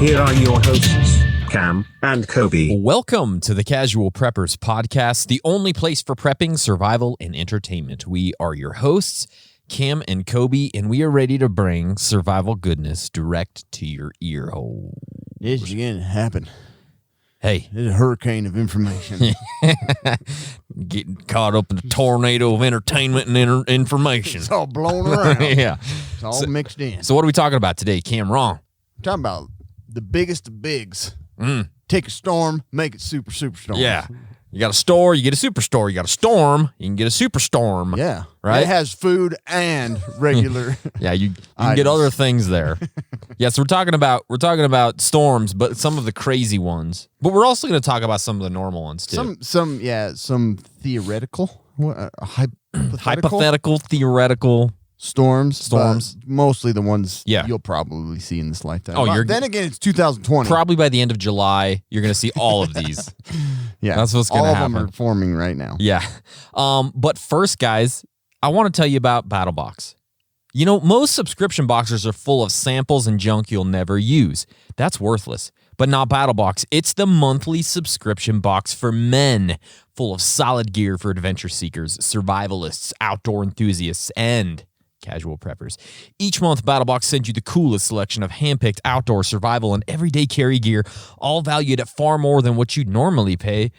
Here are your hosts, Cam and Kobe. Welcome to the Casual Preppers Podcast, the only place for prepping, survival, and entertainment. We are your hosts, Cam and Kobe, and we are ready to bring survival goodness direct to your ear hole. This is going to happen. Hey. It's a hurricane of information. Getting caught up in a tornado of entertainment and information. It's all blown around. Yeah. It's all mixed in. So what are we talking about today, Cam? Wrong. I'm talking about the biggest of bigs. Take a storm, make it superstorm. Yeah. You got a store, you get a superstore. You got a storm, you can get a superstorm. Yeah. Right? It has food and regular. Yeah, you can get other things there. Yes, we're talking about storms, but some of the crazy ones. But we're also going to talk about some of the normal ones too. Some theoretical, hypothetical, theoretical storms. Mostly the ones Yeah. you'll probably see in this lifetime. Oh, then again, it's 2020. Probably by the end of July, you're going to see all of these. Yeah, that's what's going to happen. All of them are forming right now. Yeah. But first, guys, I want to tell you about BattleBox. You know, most subscription boxes are full of samples and junk you'll never use. That's worthless. But not BattleBox. It's the monthly subscription box for men, full of solid gear for adventure seekers, survivalists, outdoor enthusiasts, and casual preppers. Each month, BattleBox sends you the coolest selection of handpicked outdoor survival and everyday carry gear, all valued at far more than what you'd normally pay.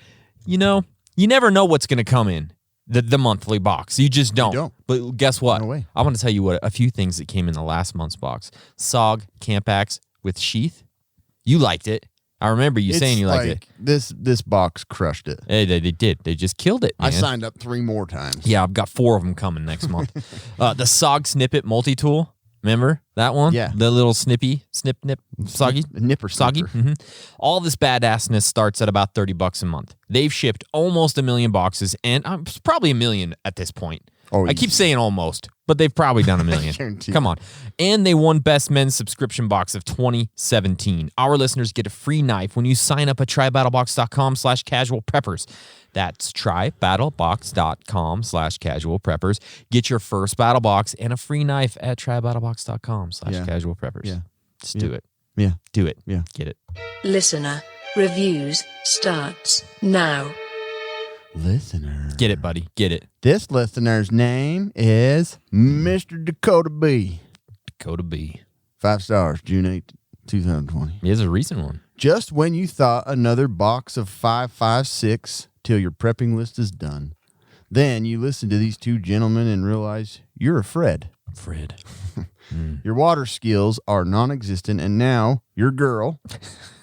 You know, you never know what's going to come in the monthly box. You just don't. You don't. But guess what? No way. I want to tell you a few things that came in the last month's box. SOG Camp Axe with sheath. You liked it. I remember you saying you liked it. This box crushed it. Hey, they did. They just killed it, man. I signed up 3 more times. Yeah, I've got 4 of them coming next month. The SOG Snippet multi-tool. Remember that one? Yeah. The little snip, soggy. Nipper Soggy. snipper. All this badassness starts at about $30 a month. They've shipped almost 1 million boxes, and probably 1 million at this point. Oh, I keep saying almost, but they've probably done 1 million. Guarantee. Come on. And they won Best Men's Subscription Box of 2017. Our listeners get a free knife when you sign up at trybattlebox.com/casualpreppers. That's trybattlebox.com/casualpreppers. Get your first battle box and a free knife at trybattlebox.com/casualpreppers. Yeah. Just do it. Yeah. Do it. Yeah. Get it. Listener reviews starts now. Listener. Get it, buddy. Get it. This listener's name is Mr. Dakota B. Dakota B. 5 stars, June 8th, 2020. Here's a recent one. Just when you thought another box of 556 till your prepping list is done, then you listen to these 2 gentlemen and realize you're a Fred. Fred. Your water skills are non-existent, and now your girl,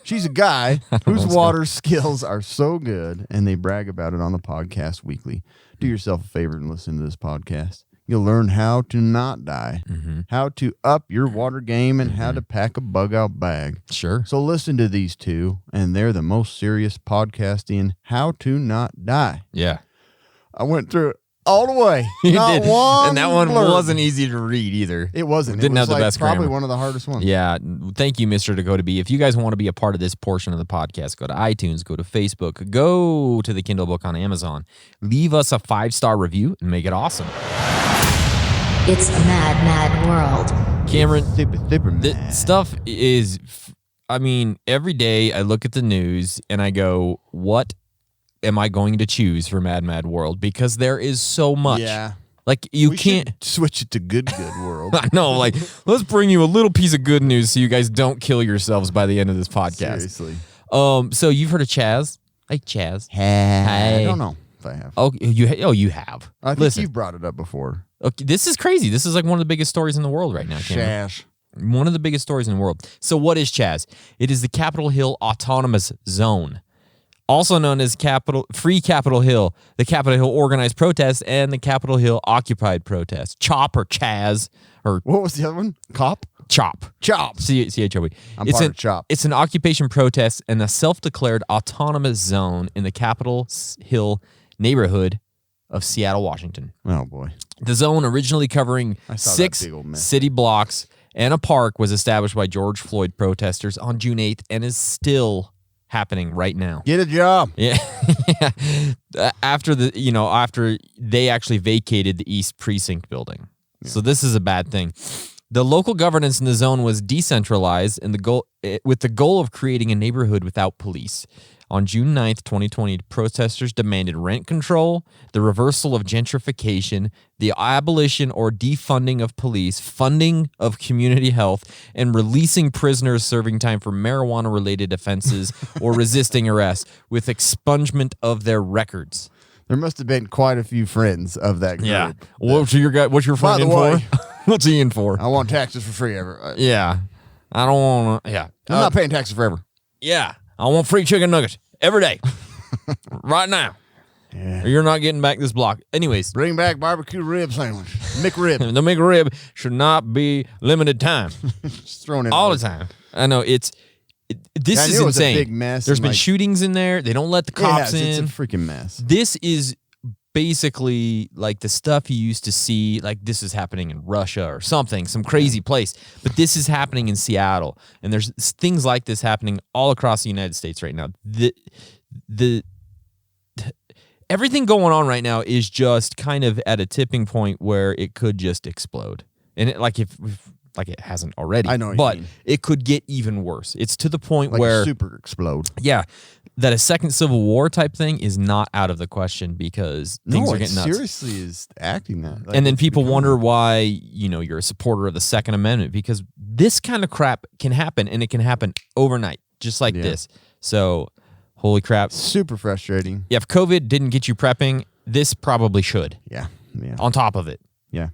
she's a guy whose water skills are so good, and they brag about it on the podcast weekly. Do yourself a favor and listen to this podcast. You'll learn how to not die, how to up your water game, and how to pack a bug-out bag. Sure. So listen to these 2, and they're the most serious podcast in how to not die. Yeah. I went through it all the way. You Not did. one And that one blurb. wasn't easy to read either. It wasn't. Didn't it was have the best probably grammar. one of the hardest ones. Yeah. Thank you, Mr. Dakota B. If you guys want to be a part of this portion of the podcast, go to iTunes, go to Facebook, go to the Kindle book on Amazon. Leave us a 5-star review and make it awesome. It's a mad, mad world. Cameron, Super the mad. stuff is, I mean, every day I look at the news and I go, what am I going to choose for Mad Mad World? Because there is so much. Yeah. Like, you We can't. should switch it to good world. I know, like, let's bring you a little piece of good news so you guys don't kill yourselves by the end of this podcast. Seriously. So you've heard of Chaz? Like Chaz? I don't know if I have. Oh, you have. I think Listen, you've brought it up before. okay, this is crazy. This is like one of the biggest stories in the world right now, Cameron. Shash. One of the biggest stories in the world. So what is Chaz? It is the Capitol Hill Autonomous Zone, also known as Free Capitol Hill, the Capitol Hill Organized Protest, and the Capitol Hill Occupied Protest. CHOP or Chaz or What was the other one? CHOP? CHOP. CHOP. CHOP. I'm part of CHOP. It's an occupation protest in a self-declared autonomous zone in the Capitol Hill neighborhood of Seattle, Washington. Oh, boy. The zone, originally covering I saw that 6 big old mess. city blocks and a park, was established by George Floyd protesters on June 8th and is still happening right now. Get a job. Yeah. After they actually vacated the East Precinct building. Yeah. So this is a bad thing. The local governance in the zone was decentralized with the goal of creating a neighborhood without police. On June 9th, 2020, protesters demanded rent control, the reversal of gentrification, the abolition or defunding of police, funding of community health, and releasing prisoners serving time for marijuana-related offenses or resisting arrest, with expungement of their records. There must have been quite a few friends of that group. Yeah. What's your friend in for? What's he in for? I want taxes for free ever. Yeah. I don't want to. Yeah. I'm not paying taxes forever. Yeah. I want free chicken nuggets every day. Right now. Yeah. Or you're not getting back this block. Anyways. Bring back barbecue rib sandwich. McRib. The McRib should not be limited time. Just throwing it all the time. I know. This is it was insane. a big mess. There's been shootings in there. They don't let the cops in. It's a freaking mess. This is basically like the stuff you used to see, like this is happening in Russia or something, some crazy place. But this is happening in Seattle. And there's things like this happening all across the United States right now. Everything going on right now is just kind of at a tipping point where it could just explode. And it hasn't already. I know what but you mean. It could get even worse. It's to the point Like where a super explode. yeah, that a second civil war type thing is not out of the question because things are getting nuts. Seriously is acting that. Like, and then people wonder why, you're a supporter of the Second Amendment, because this kind of crap can happen, and it can happen overnight, just like this. So, holy crap. Super frustrating. Yeah, if COVID didn't get you prepping, this probably should. Yeah. Yeah. On top of it. Yeah.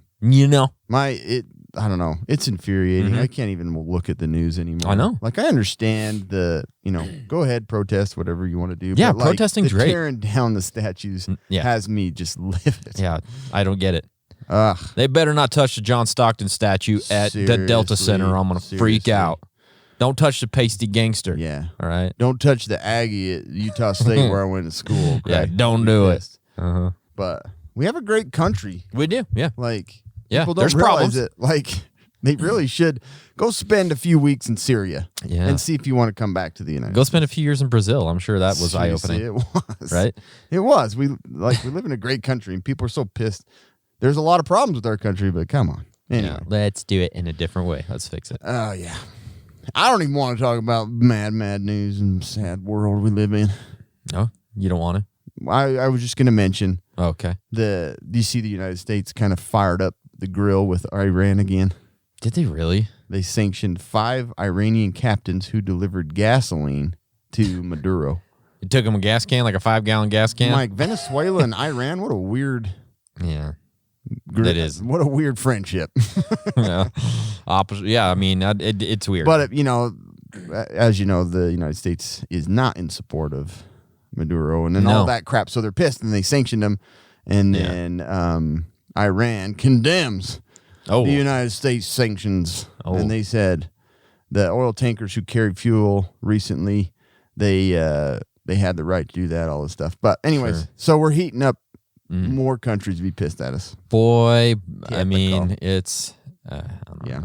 I don't know. It's infuriating. I can't even look at the news anymore. I know. Like, I understand go ahead, protest, whatever you want to do. Yeah, but protesting's great. Tearing down the statues has me just livid. Yeah, I don't get it. Ugh. They better not touch the John Stockton statue at the Delta Center, or I'm going to freak out. Don't touch the pasty gangster. Yeah. All right? Don't touch the Aggie at Utah State where I went to school. Yeah, okay? don't do it. Uh-huh. But we have a great country. We do, yeah. Like, yeah, people don't there's realize problems. it. Like, they really should go spend a few weeks in Syria and see if you want to come back to the United Go States. spend a few years in Brazil. I'm sure that was Seriously, eye-opening. It was. Right? It was. We live in a great country, and people are so pissed. There's a lot of problems with our country, but come on. Anyway. Yeah, let's do it in a different way. Let's fix it. Oh, yeah. I don't even want to talk about mad news and sad world we live in. No? You don't want to? I was just going to mention Okay. do you see the United States kind of fired up the grill with Iran again? Did they really? They sanctioned 5 Iranian captains who delivered gasoline to Maduro. You took them a gas can, like a 5-gallon gas can? Like Venezuela and Iran, what a weird... Yeah. That is. What a weird friendship. Yeah. Opposite. Yeah, I mean, it's weird. But, as you know, the United States is not in support of Maduro and all that crap. So they're pissed and they sanctioned him. And then Iran condemns the United States sanctions. And they said the oil tankers who carried fuel recently, they had the right to do that, all this stuff. But anyways, so we're heating up more countries to be pissed at us. Boy, I mean, it's... I don't know. Yeah.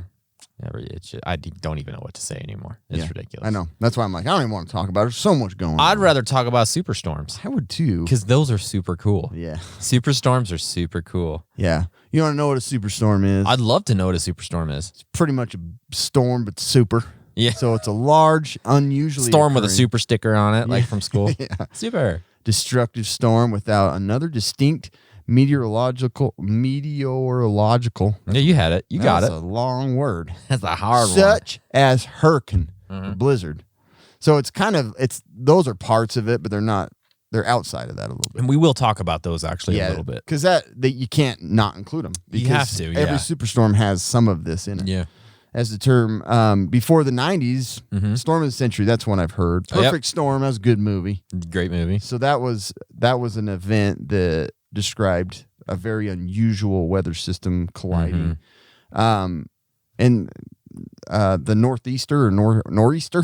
I don't even know what to say anymore. It's ridiculous. I know. That's why I'm like, I don't even want to talk about it. There's so much going on. I'd rather talk about superstorms. I would too. Because those are super cool. Yeah. Superstorms are super cool. Yeah. You want to know what a superstorm is? I'd love to know what a superstorm is. It's pretty much a storm, but super. Yeah. So it's a large, unusually storm with a occurring, super sticker on it, like from school. Yeah. Super. Destructive storm without another distinct meteorological. Yeah, you had it. You got That's it. a long word. That's a hard one. Such as hurricane, blizzard. So it's those are parts of it, but they're outside of that a little bit. And we will talk about those actually a little bit. Because that you can't not include them. You have to, yeah. Every superstorm has some of this in it. Yeah. As the term, before the 90s, Storm of the Century, that's one I've heard. Perfect Storm, that was a good movie. Great movie. So that was an event that described a very unusual weather system colliding. And the Northeaster or Nor'easter,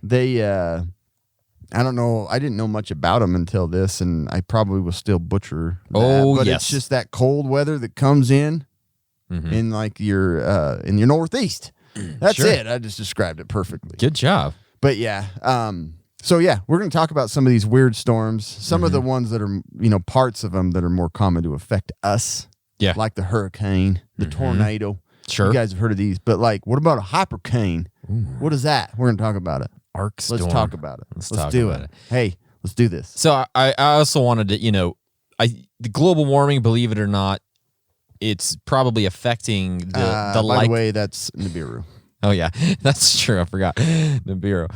they, I don't know, I didn't know much about them until this, and I probably will still butcher that. But it's just that cold weather that comes in like in your Northeast. That's it. I just described it perfectly. Good job. But yeah, so yeah, we're going to talk about some of these weird storms, some of the ones that are, parts of them that are more common to affect us. Yeah. Like the hurricane, the tornado. Sure. You guys have heard of these, but like, what about a hypercane? What is that? We're going to talk about it. Arkstorm. Let's talk about it. Let's Let's talk do about it. it. Hey, let's do this. So I also wanted to, the global warming, believe it or not, it's probably affecting the by the way, that's Nibiru. Oh yeah, that's true. I forgot Nibiru.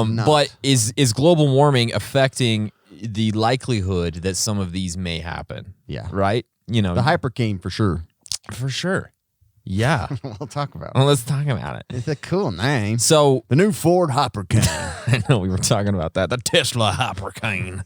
not. But is global warming affecting the likelihood that some of these may happen? Yeah. Right. The hypercane for sure. For sure. Yeah. We'll talk about it. Well, let's talk about it. It's a cool name. So The new Ford hypercane. I know we were talking about that. The Tesla hypercane.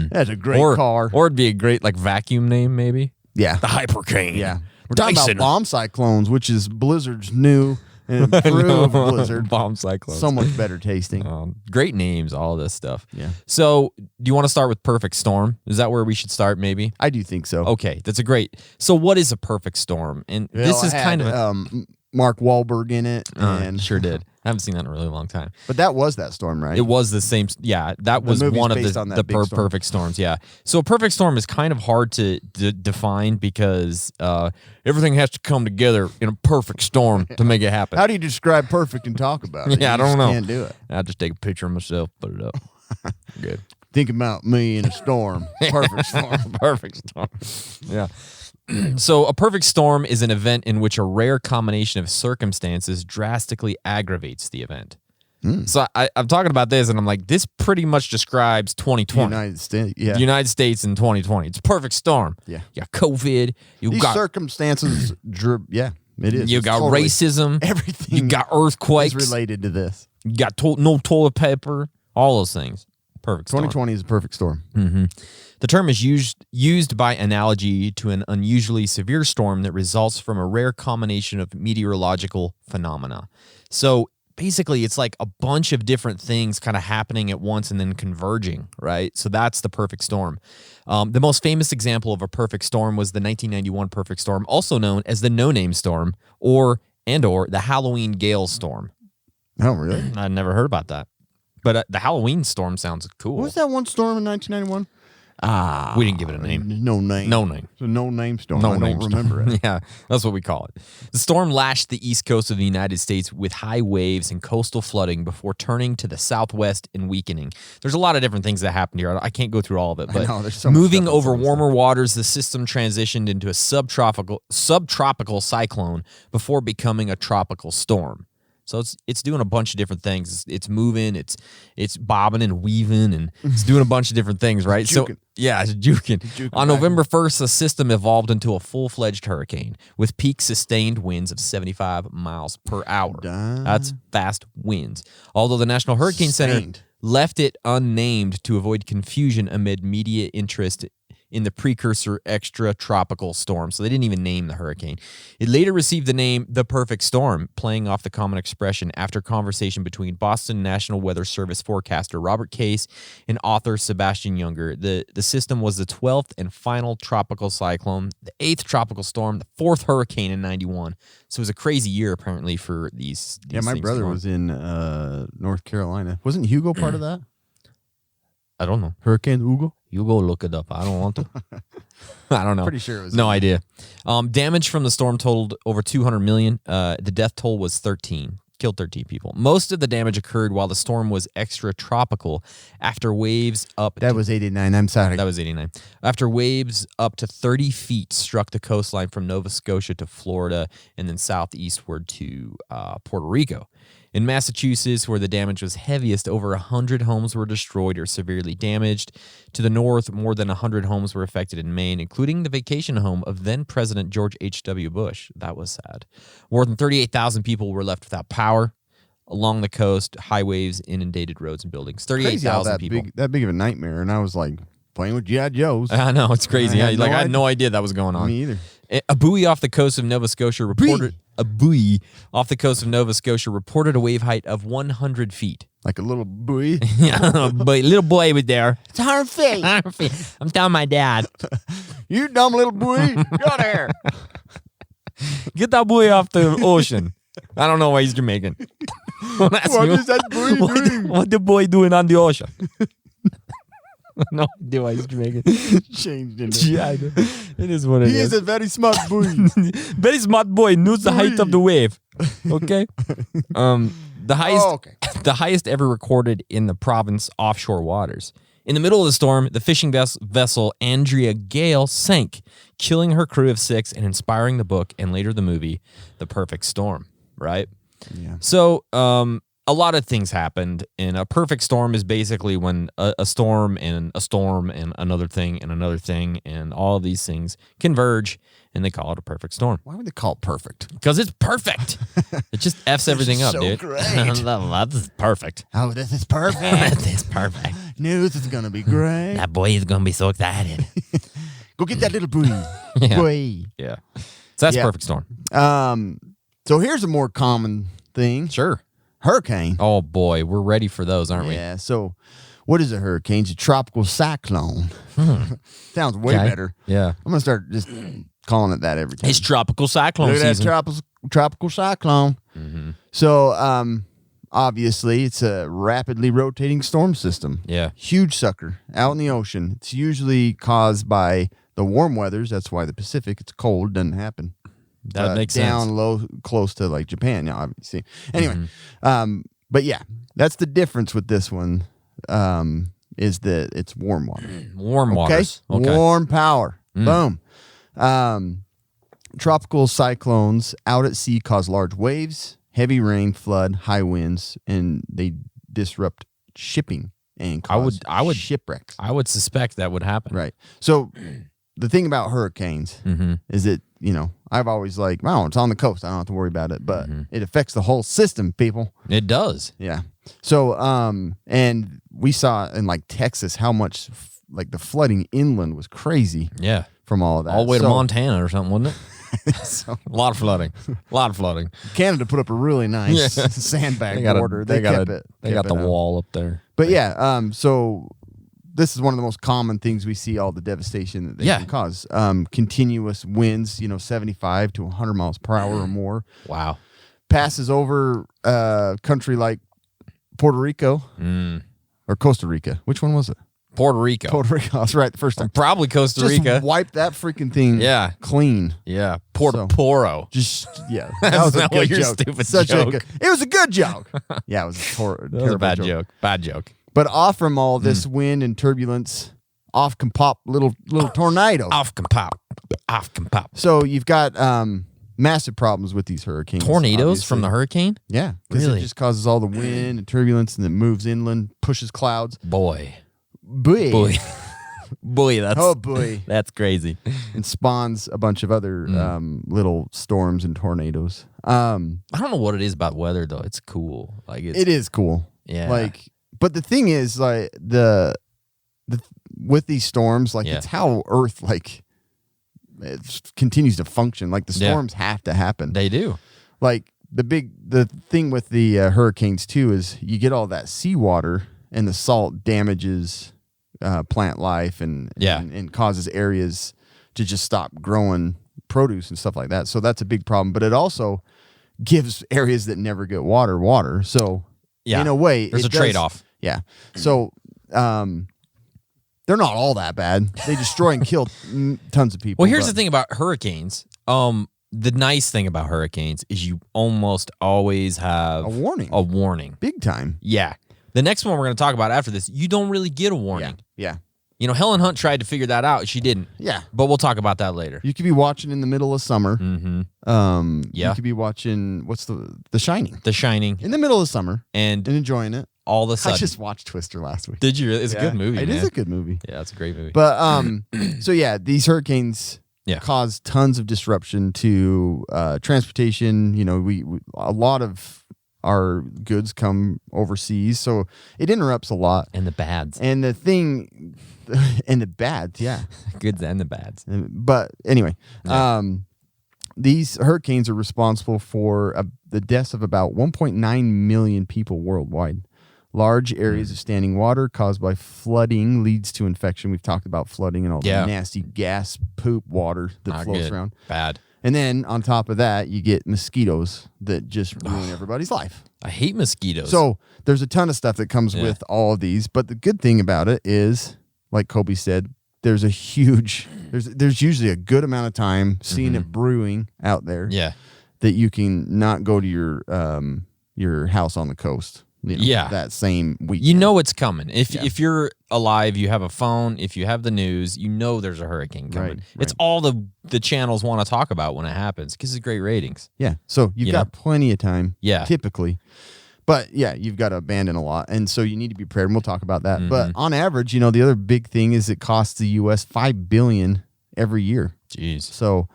That's a great car. Or it'd be a great vacuum name, maybe. Yeah. The hypercane. Yeah. We're talking Dyson. about bomb cyclones, which is Blizzard's new and improved Blizzard. Bomb cyclones. So much better tasting. Great names, all this stuff. Yeah. So, do you want to start with perfect storm? Is that where we should start, maybe? I do think so. Okay, that's a great. So, what is a perfect storm? And this is it kind had, of Mark Wahlberg in it, and sure did. I haven't seen that in a really long time. But that was that storm, right? It was the same. Yeah, that was movie's one of based on that big storm. perfect storms. Yeah. So a perfect storm is kind of hard to define because everything has to come together in a perfect storm to make it happen. How do you describe perfect and talk about it? Yeah, I You don't just know. Can't do it. I'll just take a picture of myself, put it up. Good. Think about me in a storm. Perfect storm. Perfect storm. Yeah. So a perfect storm is an event in which a rare combination of circumstances drastically aggravates the event. So I'm talking about this, and I'm like, this pretty much describes 2020. United States. Yeah. The United States in 2020. It's a perfect storm. Yeah. You got COVID. You These got circumstances, yeah, it is. you It's got totally- racism. Everything You got is earthquakes. related to this. You got no toilet paper. All those things. Perfect storm. 2020 is a perfect storm. The term is used by analogy to an unusually severe storm that results from a rare combination of meteorological phenomena. So basically, it's like a bunch of different things kind of happening at once and then converging, right? So that's the perfect storm. The most famous example of a perfect storm was the 1991 perfect storm, also known as the no-name storm or the Halloween gale storm. Oh, really? I'd never heard about that. But the Halloween storm sounds cool. What was that one storm in 1991? We didn't give it a name. No name. No name. It's a no-name storm. No I name don't remember it. Yeah, that's what we call it. The storm lashed the east coast of the United States with high waves and coastal flooding before turning to the southwest and weakening. There's a lot of different things that happened here. I can't go through all of it, but know, there's so much moving stuff in over some of this warmer waters, the system transitioned into a subtropical cyclone before becoming a tropical storm. So it's doing a bunch of different things. It's moving, it's bobbing and weaving, and it's doing a bunch of different things, right? So juking. yeah, it's juking. Juking On back. November 1st, the system evolved into a full-fledged hurricane with peak sustained winds of 75 miles per hour. Damn. That's fast winds. Although the National Hurricane Center Sustained. left it unnamed to avoid confusion amid media interest in the precursor extratropical storm. So they didn't even name the hurricane. It later received the name the perfect storm, playing off the common expression after conversation between Boston National Weather Service forecaster Robert Case and author Sebastian Younger. The system was the 12th and final tropical cyclone, the 8th tropical storm, the 4th hurricane in 91. So it was a crazy year apparently for these Yeah, my things brother going. was in North Carolina. Wasn't Hugo part of that? I don't know. Hurricane Hugo? You go look it up. I don't want to. I don't know. Pretty sure it was. No idea. Damage from the storm totaled over 200 million. The death toll was 13. Killed 13 people. Most of the damage occurred while the storm was extratropical after waves up. That was 89. I'm sorry. That was 89. After waves up to 30 feet struck the coastline from Nova Scotia to Florida and then southeastward to Puerto Rico. In Massachusetts, where the damage was heaviest, over 100 homes were destroyed or severely damaged. To the north, more than 100 homes were affected in Maine, including the vacation home of then-President George H.W. Bush. That was sad. More than 38,000 people were left without power. Along the coast, high waves inundated roads and buildings. Crazy how 38,000 people. that big of a nightmare, and I was like playing with G.I. Joes. I know, it's crazy. I had I had no idea that was going on. Me either. A buoy off the coast of Nova Scotia reported a wave height of 100 feet. Like a little buoy. Yeah, but little boy was there. It's 100 feet. I'm telling my dad, You dumb little buoy. Get out of here. get that boy off the ocean. I don't know why he's Jamaican. Don't ask What me is that buoy doing? what the boy doing on the ocean? No idea why he's Jamaican. Changed into. Yeah, I know. It is what it He is. is a very smart boy. Very smart boy, knows the height of the wave. Okay. The highest, okay. the highest ever recorded in the province offshore waters. In the middle of the storm, the fishing vessel Andrea Gale sank, killing her crew of 6 and inspiring the book and later the movie, The Perfect Storm. Right. Yeah. So, a lot of things happened, and a perfect storm is basically when a storm and another thing and all of these things converge, and they call it a perfect storm. Why would they call it perfect? Because it's perfect. It just F's everything up, so dude. great. This is perfect. Oh, this is perfect. This is perfect. News is going to be great. That boy is going to be so excited. Go get that little boy. Yeah. Boy. Yeah. So that's Yeah. perfect storm. So here's a more common thing. Sure. Hurricane. Oh, boy. We're ready for those, aren't we? Yeah. So what is a hurricane? It's a tropical cyclone. Sounds way Okay. better. Yeah. I'm going to start just calling it that every time. It's tropical cyclone Look at that season. tropical cyclone. So obviously it's a rapidly rotating storm system. Yeah. Huge sucker out in the ocean. It's usually caused by the warm weathers. That's why the Pacific, it's cold, doesn't happen. That makes down sense. low, close to like Japan, yeah, obviously. Anyway, but yeah, that's the difference with this one. Is that it's warm water. Warm waters. Okay. Warm power. Boom. Tropical cyclones out at sea cause large waves, heavy rain, flood, high winds, and they disrupt shipping and cause I would shipwrecks. I would suspect that would happen. Right. So the thing about hurricanes is that, I've always it's on the coast. I don't have to worry about it, but it affects the whole system, people. It does. Yeah. So, and we saw in Texas how much the flooding inland was crazy Yeah. from all of that. All the way to So- Montana or something, wasn't it? so A lot of flooding. A lot of flooding. Canada put up a really nice Yeah. sandbag border. They got the wall up there. But yeah, so this is one of the most common things we see, all the devastation that they can cause. Continuous winds, 75 to 100 miles per hour or more. Wow. Passes over a country like Puerto Rico or Costa Rica. Which one was it? Puerto Rico. Puerto Rico. That's right, the first time. Probably Costa Just Rica. wipe that freaking thing clean. Yeah. Puerto So- Poro. Just, yeah. That was a not good what your joke. stupid Such joke. a good, it was a good joke. Yeah, it was a That was a bad joke. Bad joke. But off from all this wind and turbulence, off can pop little tornadoes. Off can pop. Off can pop. So you've got massive problems with these hurricanes. Tornadoes from the obviously. hurricane? Yeah, because Really? it just causes all the wind and turbulence, and it moves inland, pushes clouds. Boy. Boy. Boy, that's Oh boy. that's crazy. And spawns a bunch of other little storms and tornadoes. I don't know what it is about weather though. It's cool. It is cool. Yeah. But the thing is, the with these storms, it's how Earth it continues to function. The storms have to happen. They do. The thing with the hurricanes too is you get all that seawater and the salt damages plant life and causes areas to just stop growing produce and stuff like that. So that's a big problem. But it also gives areas that never get water. So in a way, there's a trade-off. Yeah. So they're not all that bad. They destroy and kill tons of people. Well, here's the thing about hurricanes. The nice thing about hurricanes is you almost always have a warning. A warning. Big time. Yeah. The next one we're going to talk about after this, you don't really get a warning. Yeah. Helen Hunt tried to figure that out. She didn't. Yeah. But we'll talk about that later. You could be watching in the middle of summer. Mm-hmm. You could be watching The Shining. The Shining. In the middle of summer And enjoying it. all of a sudden. I just watched Twister last week. Did you? It's a good movie. It is a good movie. Yeah, it's a great movie. But so yeah, these hurricanes cause tons of disruption to transportation. We a lot of our goods come overseas, so it interrupts a lot. And the bads. And the thing, and the bads, yeah, Goods and the bads. But anyway, these hurricanes are responsible for the deaths of about 1.9 million people worldwide. Large areas of standing water caused by flooding leads to infection. We've talked about flooding and all the nasty gas poop water that flows around. Bad. And then on top of that, you get mosquitoes that just ruin everybody's life. I hate mosquitoes. So there's a ton of stuff that comes with all of these. But the good thing about it is like Kobe said, there's usually a good amount of time seeing it brewing out there. Yeah. That you can not go to your house on the coast. That same week. You know it's coming. If you're alive, you have a phone. If you have the news, you know there's a hurricane coming. Right. It's all the channels want to talk about when it happens because it's great ratings. Yeah. So you've got plenty of time. Yeah. Typically. But yeah, you've got to abandon a lot. And so you need to be prepared. And we'll talk about that. But on average, the other big thing is it costs the U.S. $5 billion every year. Jeez. So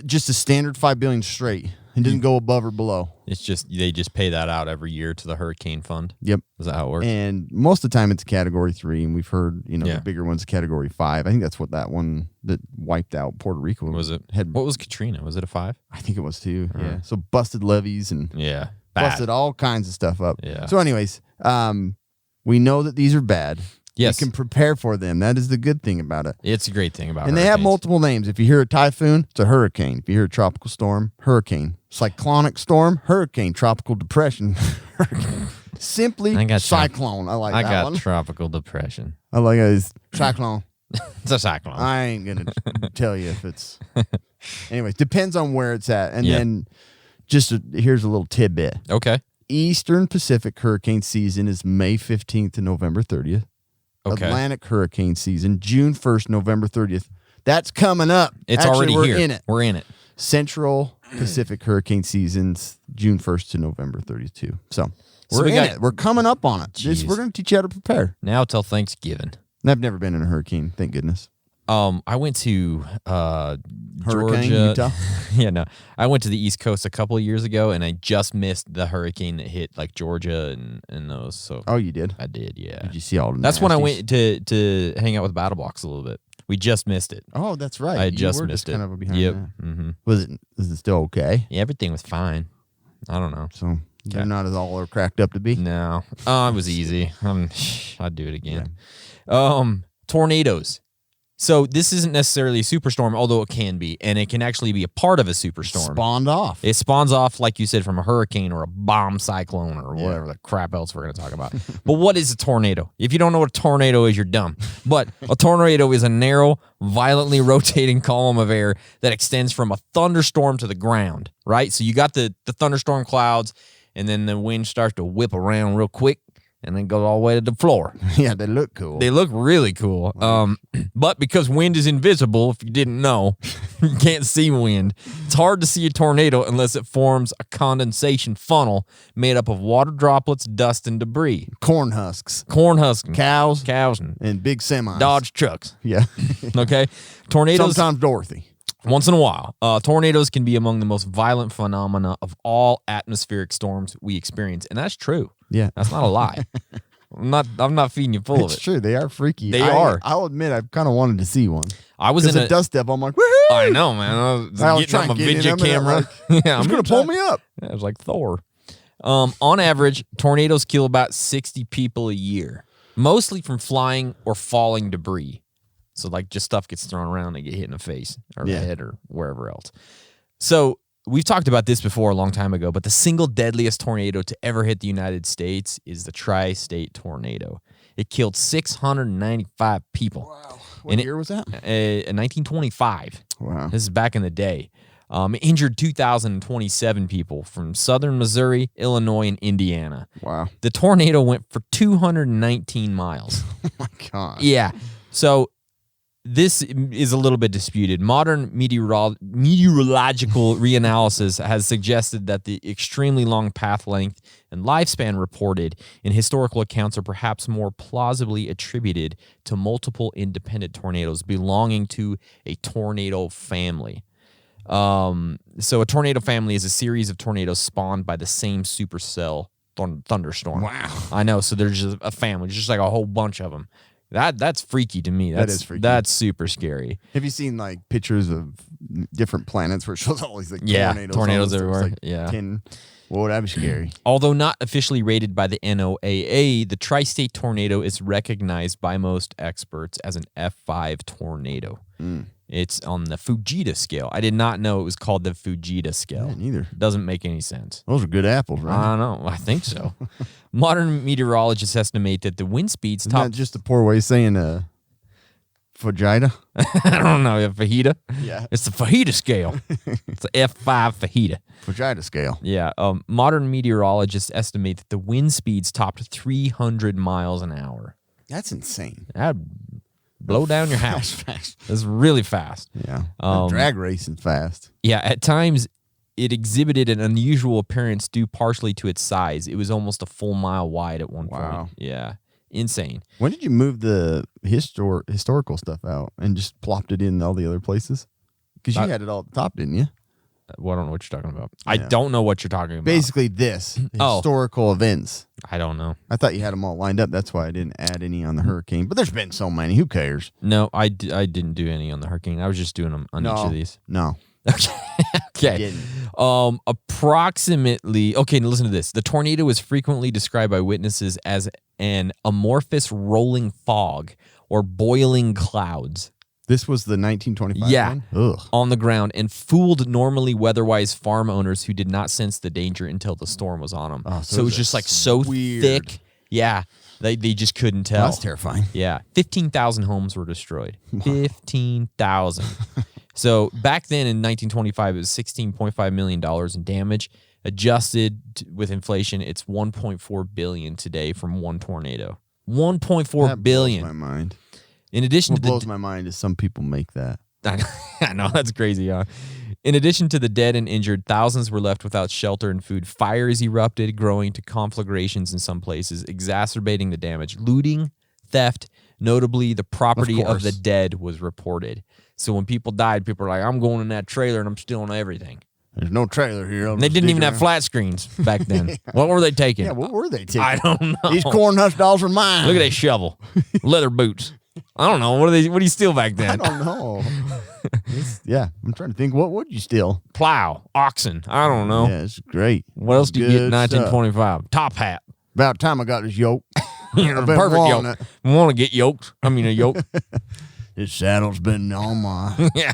just a standard $5 billion straight. It didn't go above or below. It's just they just pay that out every year to the hurricane fund. Yep. Is that how it works? And most of the time it's Category 3, and we've heard the bigger one's Category 5. I think that's what that one that wiped out Puerto Rico was. It had. What was Katrina? Was it a 5? I think it was too. Yeah. So busted levees and bad. busted all kinds of stuff up. Yeah. So, anyways, we know that these are bad. Yes. You can prepare for them. That is the good thing about it. It's a great thing about it. And they have multiple names. If you hear a typhoon, it's a hurricane. If you hear a tropical storm, hurricane. Cyclonic storm, hurricane. Tropical depression, hurricane. Simply cyclone. I like that one. I got tropical depression. I like it. It's cyclone. It's a cyclone. I ain't going to tell you if it's... Anyways, depends on where it's at. And then here's a little tidbit. Okay. Eastern Pacific hurricane season is May 15th to November 30th. Okay. Atlantic hurricane season, June 1st, November 30th. That's coming up. It's Actually, already here. We're in it. We're in it. Central Pacific hurricane seasons, June 1st to November 30th, too. So we're we in got- it. We're coming up on it. We're going to teach you how to prepare. Now till Thanksgiving. And I've never been in a hurricane, thank goodness. I went to Hurricane, Georgia. Utah? Yeah, no. I went to the East Coast a couple of years ago, and I just missed the hurricane that hit like Georgia and those. So Oh, you did? I did, yeah. Did you see all the That's when I nasties? went to hang out with Battle Box a little bit. We just missed it. Oh, that's right. I You just were missed it. kind of behind Yep. that. Mm-hmm. Was it still okay? Yeah, everything was fine. I don't know. So they're not as all cracked up to be? No, it was easy. I'd do it again. Tornadoes. So this isn't necessarily a superstorm, although it can be, and it can actually be a part of a superstorm. Spawned off. It spawns off, like you said, from a hurricane or a bomb cyclone or whatever the crap else we're going to talk about. But what is a tornado? If you don't know what a tornado is, you're dumb. But a tornado is a narrow, violently rotating column of air that extends from a thunderstorm to the ground, right? So you got the thunderstorm clouds, and then the wind starts to whip around real quick, and then goes all the way to the floor. Yeah, they look cool. They look really cool. But because wind is invisible, if you didn't know, you can't see wind. It's hard to see a tornado unless it forms a condensation funnel made up of water droplets, dust, and debris. Corn husks. Corn husking. Cows. And Big semis. Dodge trucks. Yeah. Okay? Tornadoes. Sometimes Dorothy. Once in a while, tornadoes can be among the most violent phenomena of all atmospheric storms we experience. And that's true. Yeah. That's not a lie. I'm not feeding you full of It's it. true. They are freaky. They are. I'll admit, I've kind of wanted to see one. I was Because in a a dust devil, I'm like, woohoo! I know, man. I was getting on my video camera. Yeah, It's going to pull me up. Yeah, it was like Thor. On average, tornadoes kill about 60 people a year, mostly from flying or falling debris. So like just stuff gets thrown around, they get hit in the face or the head or wherever else. So we've talked about this before a long time ago, but the single deadliest tornado to ever hit the United States is the Tri-State tornado. It killed 695 people. Wow. What year was that? In 1925. Wow. This is back in the day. It injured 2,027 people from southern Missouri, Illinois, and Indiana. Wow. The tornado went for 219 miles. Oh, my God. Yeah. So this is a little bit disputed. Modern meteorological reanalysis has suggested that the extremely long path length and lifespan reported in historical accounts are perhaps more plausibly attributed to multiple independent tornadoes belonging to a tornado family. So a tornado family is a series of tornadoes spawned by the same supercell thunderstorm. Wow. I know. So there's just a family, just like a whole bunch of them. That's freaky to me. That is freaky. That's super scary. Have you seen like pictures of different planets where it shows all these like tornadoes? Tornadoes It's everywhere. like Yeah. 10. Well, that'd be scary. Although not officially rated by the NOAA, the Tri-State tornado is recognized by most experts as an F5 tornado. It's on the Fujita scale. I did not know it was called the Fujita scale. Yeah, neither. Doesn't make any sense. Those are good apples, right? I don't know. I think so. Modern meteorologists estimate that the wind speeds Isn't that just a poor way of saying fajita? I don't know. A fajita? Yeah. It's the fajita scale. It's the F5 fajita. Fajita scale. Yeah. Modern meteorologists estimate that the wind speeds topped 300 miles an hour. That's insane. That'd blow down your house. Fast. It's really fast. Yeah. Drag racing fast. Yeah. At times, it exhibited an unusual appearance due partially to its size. It was almost a full mile wide at one Wow. point. Yeah. Insane. When did you move the historical stuff out and just plopped it in all the other places? Because you had it all at the top, didn't you? Well, I don't know what you're talking about. I don't know what you're talking about. Basically this. Historical events. I don't know. I thought you had them all lined up. That's why I didn't add any on the hurricane. But there's been so many. Who cares? No, I didn't do any on the hurricane. I was just doing them on each of these. No. Okay. Approximately. Okay, now listen to this. The tornado is frequently described by witnesses as an amorphous rolling fog or boiling clouds. This was the 1925 Yeah. one? Ugh. On the ground and fooled normally weather-wise farm owners who did not sense the danger until the storm was on them. Oh, so it was just like so weird. thick. Yeah. They just couldn't tell. That's terrifying. Yeah. 15,000 homes were destroyed. 15,000. So back then in 1925, it was $16.5 million in damage. Adjusted with inflation, it's $1.4 billion today from one tornado. $1.4 billion. Blows my mind. In addition What to blows my mind is some people make that. I know, that's crazy, huh? In addition to the dead and injured, thousands were left without shelter and food. Fires erupted, growing to conflagrations in some places, exacerbating the damage. Looting, theft, notably the property of the dead was reported. So when people died, people were like, I'm going in that trailer and I'm stealing everything. There's no trailer here. And they didn't even have flat screens back then. What were they taking? Yeah, what were they taking? I don't know. These corn husk dolls are mine. Look at that shovel. Leather boots. I don't know. What do you steal back then? I don't know. Yeah, I'm trying to think. What would you steal? Plow, oxen. I don't know. Yeah, it's great. What else do you get in Good stuff. 1925? Top hat. About time I got this yoke. Perfect wanting yoke. Want to get yoked? I mean, a yoke. This saddle's been on my Yeah.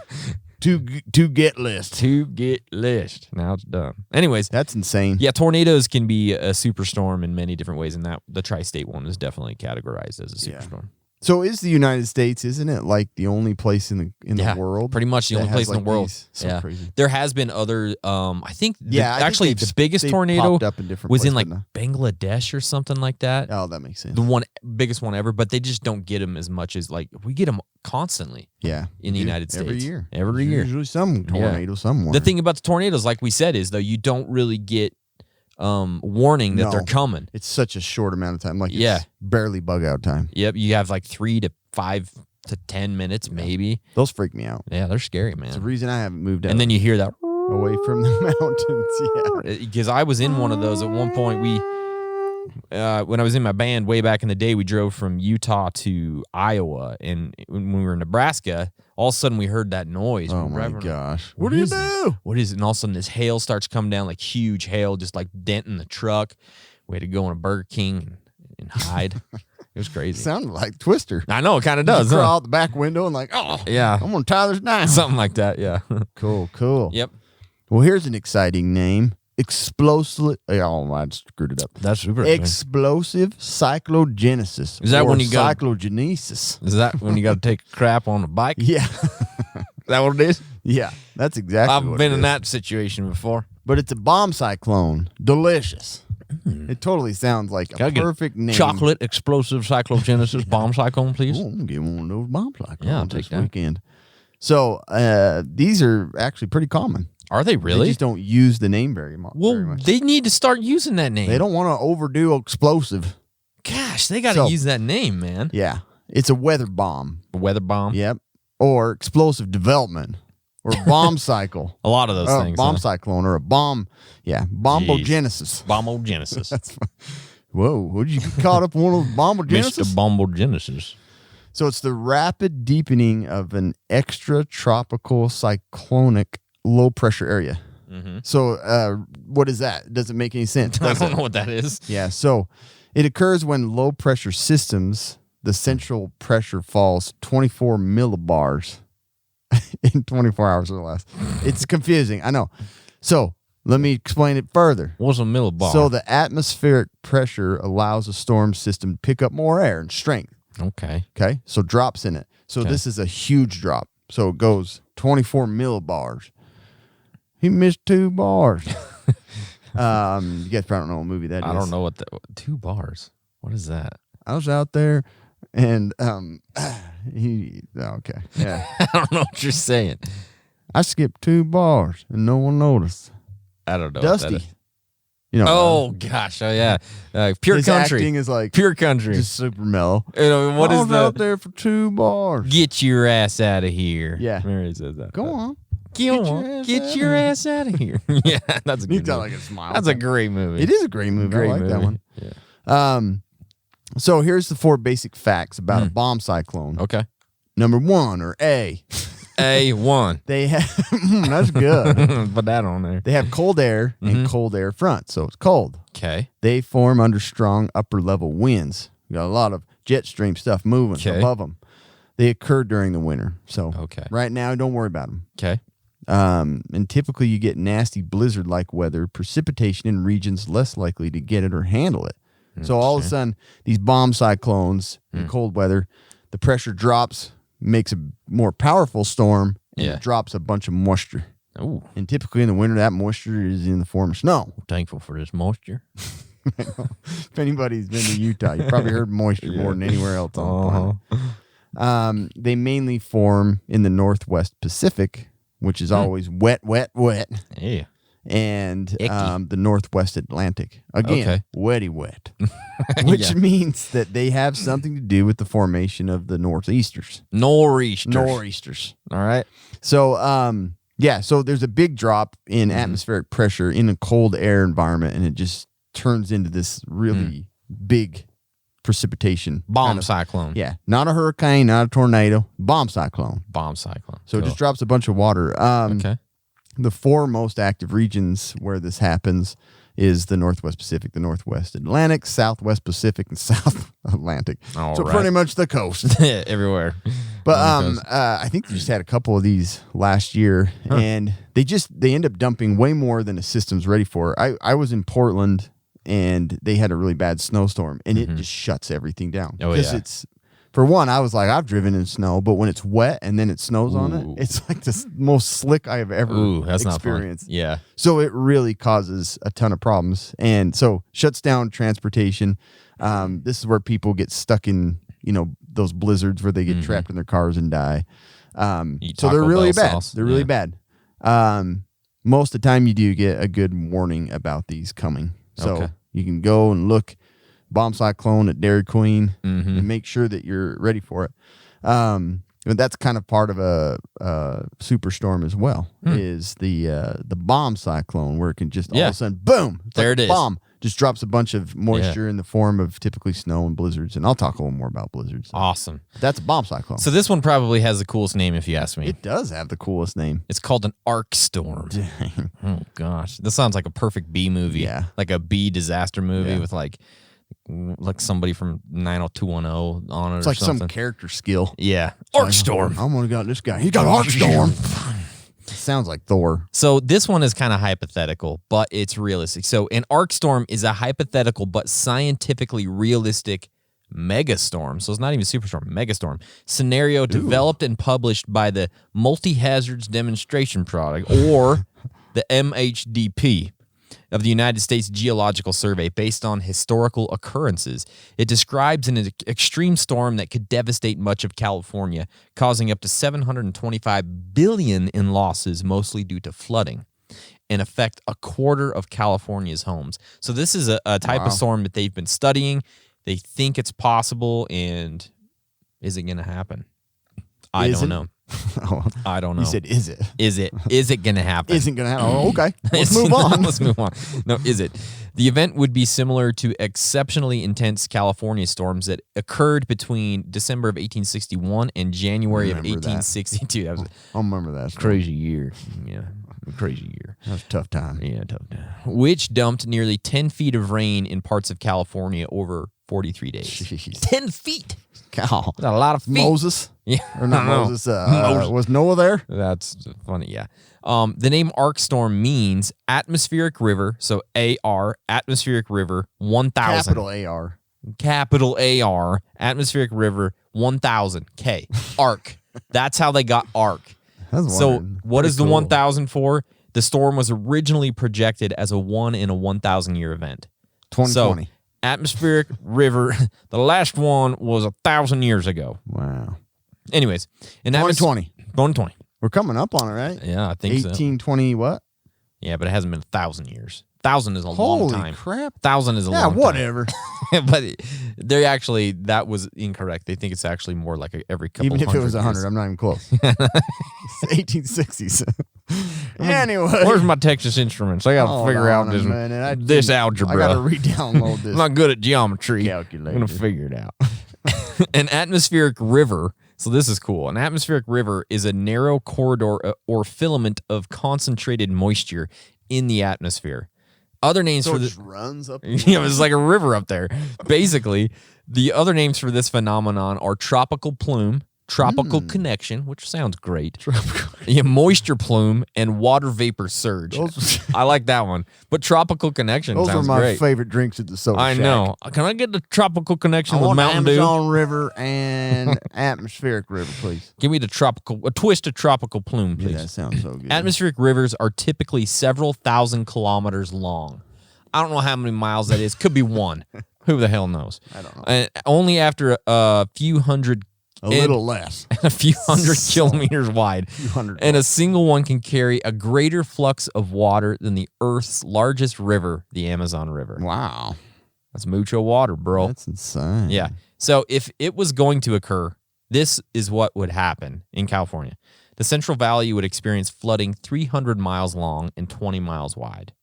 to get list. To get list. Now it's done. Anyways, That's insane. yeah, tornadoes can be a superstorm in many different ways, and that the tri-state one is definitely categorized as a Yeah. superstorm. So is the United States, isn't it, like the only place in the world? Pretty much the that only has, place in like, the world. these? So Yeah. crazy. There has been other. I think. Yeah, I think actually, they've- the biggest they've tornado popped up in different was in like places, Bangladesh or something like that. Oh, that makes sense. The biggest one ever, but they just don't get them as much as like we get them constantly. Yeah. in the Yeah, United States. Every year. Every There's year. Usually some tornado somewhere. The thing about the tornadoes, like we said, is though you don't really get warning that No. they're coming. It's such a short amount of time. Like Yeah. it's barely bug out time. Yep, you have like 3 to 5 to 10 minutes maybe. Those freak me out. Yeah, they're scary, It's the man. reason I haven't moved out And then you hear that away from the mountains. Yeah. because I was in one of those at one point. When I was in my band way back in the day, we drove from Utah to Iowa, and when we were in Nebraska, all of a sudden we heard that noise. Oh We're my driving around, gosh. What do you is this? do? What is it? And all of a sudden this hail starts coming down, like huge hail, just like denting the truck. We had to go in a Burger King and hide. It was crazy. Sounded like Twister. I know, it kind of Does does. crawl Huh? out the back window and like, oh, Yeah. I'm gonna tie this down. Something like that, yeah. Cool. Yep. Well, here's an exciting name. Explosive. Oh, I screwed it up. That's super. Explosive cyclogenesis. Is that or when you go- cyclogenesis? Is that when you got to take a crap on a bike? Is Yeah. that what it is? Yeah. That's exactly I've what been it in is. that situation before. But it's a bomb cyclone. Delicious. It totally sounds like a Can I get perfect name. Chocolate explosive cyclogenesis bomb cyclone, please. Oh, I'm gonna get one of those bomb cyclones Yeah, I'll take this that. weekend. So these are actually pretty common. Are they They really? just don't use the name very Well, much. they need to start using that name. They don't want to overdo explosive. Gosh, they got to So- use that name, man. Yeah. It's a weather bomb. A weather bomb. Yep. Or explosive development. Or bomb cycle. A lot of those Or a things. bomb huh? cyclone. Or a bomb. Yeah. Bombogenesis. Bombogenesis. That's whoa. What did you get caught up in one of those bombogenesis? Mr. Bombogenesis. So it's the rapid deepening of an extratropical cyclonic low pressure area. Mm-hmm. So what is that? Does it make any sense? I Does don't it? know what that is. Yeah. So it occurs when low pressure systems, the central pressure falls 24 millibars. in 24 hours or less. It's confusing. I know. So let me explain it further. What's a millibar? So the atmospheric pressure allows a storm system to pick up more air and strength. Okay. Okay. So drops in it. So this is a huge drop. So it goes 24 millibars. He missed 2 bars. You guys probably don't know what movie that is. I don't know what 2 bars. What is that? I was out there and okay. Yeah. I don't know what you're saying. I skipped 2 bars and no one noticed. I don't know. Dusty. What that is. You know. Oh gosh. Oh yeah. Pure his country. acting is like Pure country. just super mellow. You know, what I is was out there for 2 bars. Get your ass out of here. Yeah. Mary says that. Go on. Get your ass out of here. Yeah, that's a You good got movie. like a smile. That's a great movie. It is a great movie. I like that one. Yeah. So here's the 4 basic facts about a bomb cyclone. Okay. Number 1, or A. A1. They have that's good. Put that on there. They have cold air and cold air front, so it's cold. Okay. They form under strong upper level winds. You got a lot of jet stream stuff moving above them. They occur during the winter. So right now, don't worry about them. Okay. And typically you get nasty blizzard-like weather, precipitation in regions less likely to get it or handle it. So all of a sudden, these bomb cyclones in cold weather, the pressure drops, makes a more powerful storm, and it drops a bunch of moisture. Ooh. And typically in the winter, that moisture is in the form of snow. Thankful for this moisture. If anybody's been to Utah, you probably heard moisture more than anywhere else on the planet. They mainly form in the Northwest Pacific, which is always wet, wet, wet. Yeah. And the Northwest Atlantic. Again, wetty wet. Which means that they have something to do with the formation of the northeasters. Nor'easters. All right. So, so there's a big drop in atmospheric pressure in a cold air environment, and it just turns into this really big precipitation. Bomb cyclone. Yeah. Not a hurricane, not a tornado. Bomb cyclone. So it just drops a bunch of water. The 4 most active regions where this happens is the Northwest Pacific, the Northwest Atlantic, Southwest Pacific, and South Atlantic. Pretty much the coast. Everywhere. But I think they just had a couple of these last year, and they end up dumping way more than the system's ready for. I was in Portland, and they had a really bad snowstorm, and it just shuts everything down. It's, for one, I was like, I've driven in snow, but when it's wet and then it snows on it, it's like the most slick I have ever experienced. Yeah. So it really causes a ton of problems. And so shuts down transportation. This is where people get stuck in, those blizzards where they get trapped in their cars and die. So they're really bad. They're really bad. Most of the time you do get a good warning about these coming. So you can go and look bomb cyclone at Dairy Queen and make sure that you're ready for it. But that's kind of part of a superstorm as well, is the bomb cyclone, where it can just all of a sudden, boom, there it is. Bomb just drops a bunch of moisture in the form of typically snow and blizzards. And I'll talk a little more about blizzards. Awesome. That's a bomb cyclone. So this one probably has the coolest name, if you ask me. It does have the coolest name. It's called an arkstorm. Oh gosh, this sounds like a perfect B movie. Yeah, like a B disaster movie with like somebody from 90210 on it. It's or like something. some character skill. Yeah, arkstorm. I'm gonna got this guy. He got arkstorm. Sounds like Thor. So this one is kind of hypothetical, but it's realistic. So an arkstorm is a hypothetical but scientifically realistic megastorm. So it's not even superstorm, megastorm scenario developed and published by the Multi-Hazards Demonstration Project, or the MHDP, of the United States Geological Survey, based on historical occurrences. It describes an extreme storm that could devastate much of California, causing up to $725 billion in losses, mostly due to flooding, and affect a quarter of California's homes. So this is a type of storm that they've been studying. They think it's possible, and is it going to happen? I don't know. I don't know. You said, is it? Is it going to happen? Isn't going to happen. Oh, okay. Let's move on. Let's move on. No, is it? The event would be similar to exceptionally intense California storms that occurred between December of 1861 and January of 1862. That was I remember that. Crazy year. Yeah. Crazy year. That was a tough time. Yeah, tough time. Which dumped nearly 10 feet of rain in parts of California over 43 days. Jeez. 10 feet. Cow. That's a lot of feet. Moses? Yeah. Or not I know. Moses. Was Noah there? That's funny, yeah. The name arkstorm means atmospheric river, so AR, atmospheric river, 1,000. Capital AR. Capital AR, atmospheric river, 1,000. K. Arc. That's how they got arc. So what is the 1,000 for? The storm was originally projected as a 1 in a 1,000 year event. 2020. So, atmospheric river, the last one was 1,000 years ago. Wow. Anyways, in 2020. 2020. We're coming up on it, right? Yeah, I think so. 1820 what? Yeah, but it hasn't been 1,000 years. 1,000 is a long Holy time. crap. 1,000 is a long time. Yeah, whatever. But they actually, that was incorrect. They think it's actually more like every couple Even if it was 100 100, years. I'm not even close. It's 1860s. Anyway. Where's my Texas Instruments? I got to figure out this algebra. I got to re-download this. I'm not good at geometry. Calculator. I'm going to figure it out. An atmospheric river, so this is cool. An atmospheric river is a narrow corridor or filament of concentrated moisture in the atmosphere. Other names So for it this just runs up. yeah, it's like a river up there. Basically, the other names for this phenomenon are tropical plume, tropical connection, which sounds great. Yeah, moisture plume, and water vapor surge. I like that one. But tropical connection Those are sounds my great. favorite drinks at the soda I shack. know. Can I get the tropical connection I with want Mountain Dew? Amazon River and atmospheric river, please. Give me a twist of tropical plume, Yeah, please. that sounds so good. Atmospheric rivers are typically several thousand kilometers long. I don't know how many miles that is. Could be one. Who the hell knows? I don't know. And only after a few hundred, A little less. a few hundred kilometers wide, hundred and a single one can carry a greater flux of water than the Earth's largest river, the Amazon River. Wow. That's mucho water, bro. That's insane. Yeah. So if it was going to occur, this is what would happen in California. The Central Valley would experience flooding 300 miles long and 20 miles wide.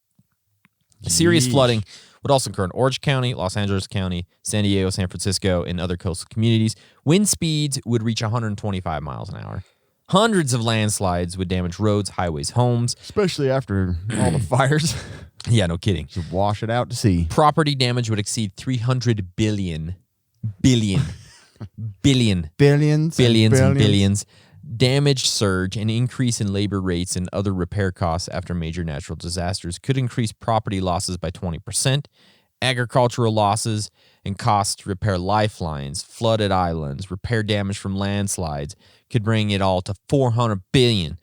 Serious Yeesh. flooding would also occur in Orange County, Los Angeles County, San Diego, San Francisco, and other coastal communities. Wind speeds would reach 125 miles an hour. Hundreds of landslides would damage roads, highways, homes. Especially after all the fires. Yeah, no kidding. Just wash it out to sea. Property damage would exceed 300 billion. Billions. Billions and billions. Damage surge and increase in labor rates and other repair costs after major natural disasters could increase property losses by 20%. Agricultural losses and costs to repair lifelines, flooded islands, repair damage from landslides could bring it all to 400 billion.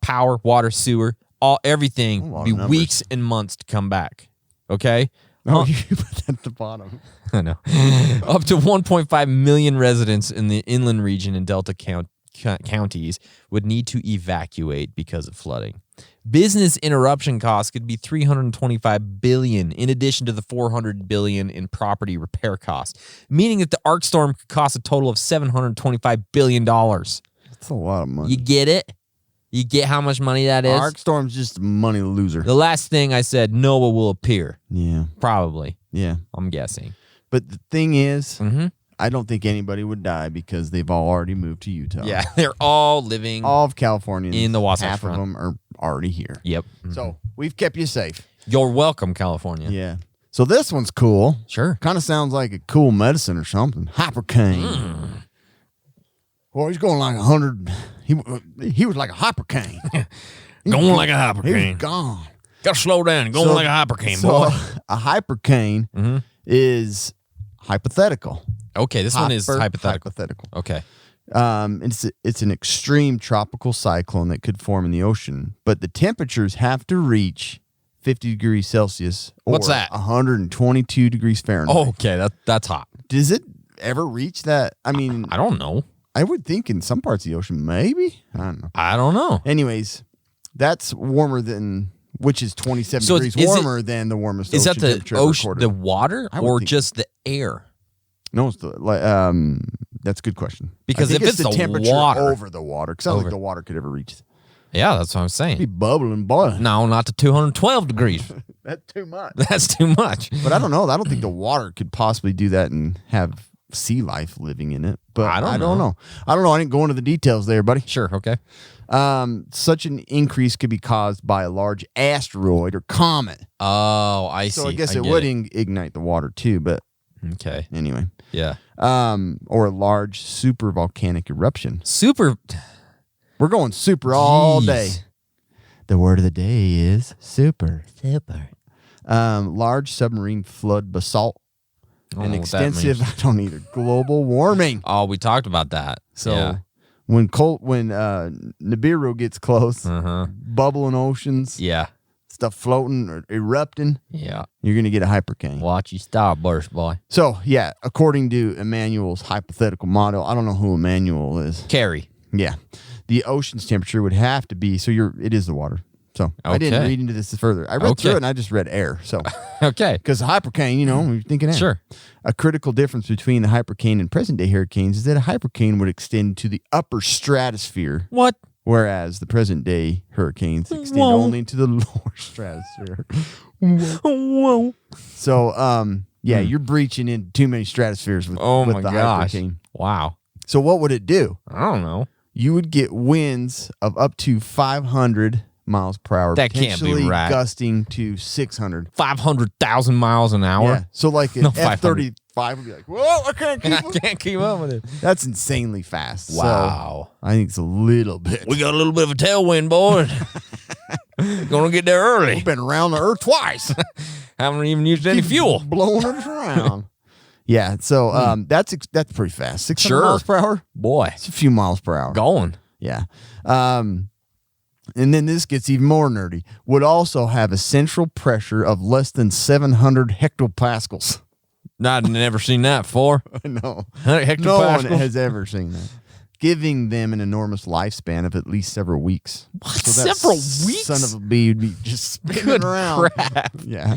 Power, water, sewer, everything would be weeks and months to come back. Okay? Oh, you put that at the bottom. I know. Up to 1.5 million residents in the inland region and Delta counties would need to evacuate because of flooding. Business interruption costs could be $325 billion, in addition to the $400 billion in property repair costs, meaning that the arkstorm could cost a total of $725 billion. That's a lot of money. You get it? You get how much money that is? Arkstorm's just a money loser. The last thing I said, Noah will appear. Yeah. Probably. Yeah. I'm guessing. But the thing is, Mm-hmm. I don't think anybody would die because they've all already moved to Utah. Yeah, they're all living. All of Californians. In the Wasatch half Front. of them are already here. Yep. So we've kept you safe. You're welcome, California. Yeah. So this one's cool. Sure. Kind of sounds like a cool medicine or something. Hypercane. Well, he's going like 100. He was like a hypercane. Going like a He was hypercane. gone. Gotta slow down. Going So- like a hypercane, So boy. a hypercane is hypothetical. Okay, this one is hypothetical. Hypothetical. Okay. It's an extreme tropical cyclone that could form in the ocean, but the temperatures have to reach 50 degrees Celsius or What's that? 122 degrees Fahrenheit. Oh, okay. That's hot. Does it ever reach that? I mean, I don't know. I would think in some parts of the ocean, maybe. I don't know. I don't know. Anyways, that's warmer than, which is 27 So degrees is it- warmer than the warmest Is ocean that the temperature ever ocean, recorded. the water, I would or think- just the air? No, it's that's a good question. Because I think if it's the the temperature water- over the water, because I don't Over. think the water could ever reach. Yeah, that's what I'm Be saying. bubbling, boy. No, not to 212 degrees. That's too much. That's too much. But I don't know. I don't think the water could possibly do that and have sea life living in it. But I don't I don't know. I didn't go into the details there, buddy. Sure. Okay. Such an increase could be caused by a large asteroid or comet. Oh, I see. So I guess it get would ignite the water too. But Okay. Anyway, Yeah. or a large super volcanic eruption. Super. We're going super all Jeez. day. The word of the day is super. Super. Large submarine flood basalt. I And don't know what that extensive, means. I don't either, global warming. Oh, we talked about that. So yeah. when Nibiru gets close, bubbling oceans, Yeah. stuff floating or erupting, Yeah. you're going to get a hypercane. Watch you starburst, boy. So, yeah, according to Emmanuel's hypothetical model, I don't know who Emmanuel is. Carry. Yeah. The ocean's temperature would have to be, it is the water. So I didn't Okay. read into this further. I read through Okay. it and I just read air. So, Okay. because hypercane, you're thinking air. Sure. A critical difference between the hypercane and present day hurricanes is that a hypercane would extend to the upper stratosphere, What? whereas the present day hurricanes extend Whoa. only to the lower stratosphere. Whoa. So, you're breaching into too many stratospheres with, Oh with my the gosh. hypercane. Wow. So, what would it do? I don't know. You would get winds of up to 500 miles per hour. That can't be potentially right. Gusting to 600. 500,000 miles an hour. Yeah. So, like an No, 500. F-35 would be like, whoa, I can't keep I up. can't keep up with it. That's insanely fast. Wow. So, I think it's a little bit. We got a little bit of a tailwind, boys. Gonna get there early. We've been around the earth twice. Haven't even used any fuel. Blowing it around. Yeah. So, that's pretty fast. 600 Sure. miles per hour. Boy, It's a few miles per hour. going. Yeah. And then this gets even more nerdy. Would also have a central pressure of less than 700 hectopascals. I've never seen that before. No. 100 No one hectopascals. has ever seen that. Giving them an enormous lifespan of at least several weeks. What? So that Several weeks? Son of a bee would be just spinning Good around. crap. Yeah.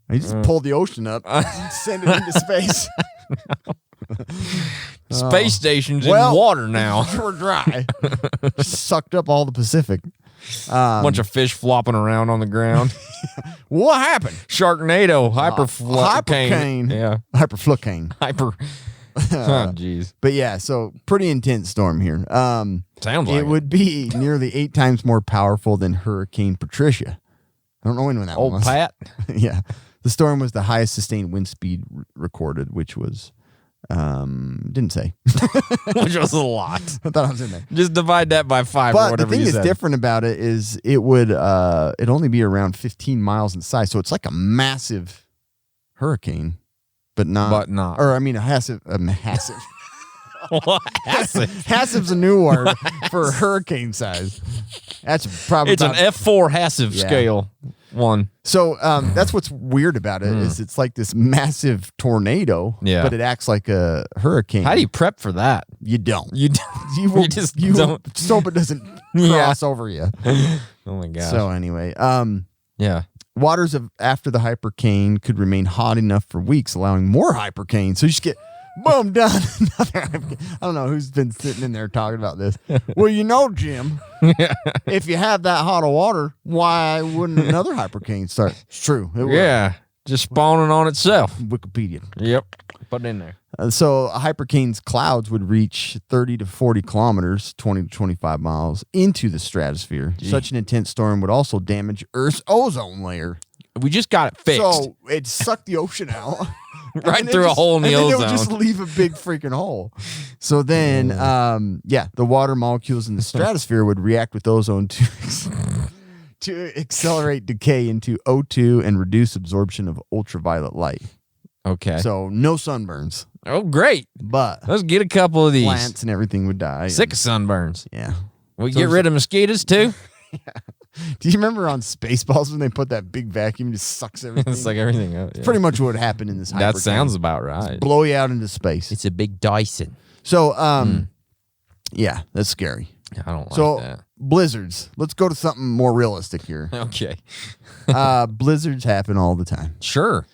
You just pull the ocean up and send it into space. Space station's Well, in water now. We're dry. Sucked up all the Pacific. Bunch of fish flopping around on the ground. What happened? Sharknado, hypercane. Hypercane. Yeah. Hyperflucane. Hyper. Oh, jeez. But yeah, so pretty intense storm here. Sounds like It would be nearly 8 times more powerful than Hurricane Patricia. I don't know when that one Old was. Pat. Yeah. The storm was the highest sustained wind speed recorded, which was, didn't say. Which was a lot. I thought I was in there. Just divide that by 5 or But the whatever thing you that's said. different about it is it would it'd only be around 15 miles in size. So it's like a massive hurricane, but not. But not. Or I mean a massive. What? Massive's a new word for hurricane size. That's probably It's an F4 Hassive Yeah. scale one. So that's what's weird about it is it's like this massive tornado, Yeah. but it acts like a hurricane. How do you prep for that? You don't. You You just don't. don't. So it doesn't Yeah. cross over you. Oh my gosh. So anyway, yeah. waters after the hypercane could remain hot enough for weeks, allowing more hypercane. So you just get, boom, done. Another hypercane. I don't know who's been sitting in there talking about this. Well, Jim, if you have that hot of water, why wouldn't another hypercane start? It's true. It will. Yeah. Just spawning on itself. Wikipedia. Yep. Put it in there. So a hypercane's clouds would reach 30 to 40 kilometers, 20 to 25 miles into the stratosphere. Such an intense storm would also damage Earth's ozone layer. We just got it fixed. So it sucked the ocean out. Right And it through a just- hole in the and then it would ozone. just leave a big freaking hole. So then, the water molecules in the stratosphere would react with ozone to accelerate decay into O2 and reduce absorption of ultraviolet light. Okay. So no sunburns, Oh, great. but Let's get a couple of these. plants and everything would die. Sick of sunburns. Yeah. We So get rid of mosquitoes too. Do you remember on Spaceballs when they put that big vacuum and just sucks everything? It's like everything. Yeah. Pretty much what happened in this hypercane. That sounds about right. Blow you out into space. It's a big Dyson. So, yeah, that's scary. I don't like So, that. blizzards. Let's go to something more realistic here. Okay. Blizzards happen all the time. Sure.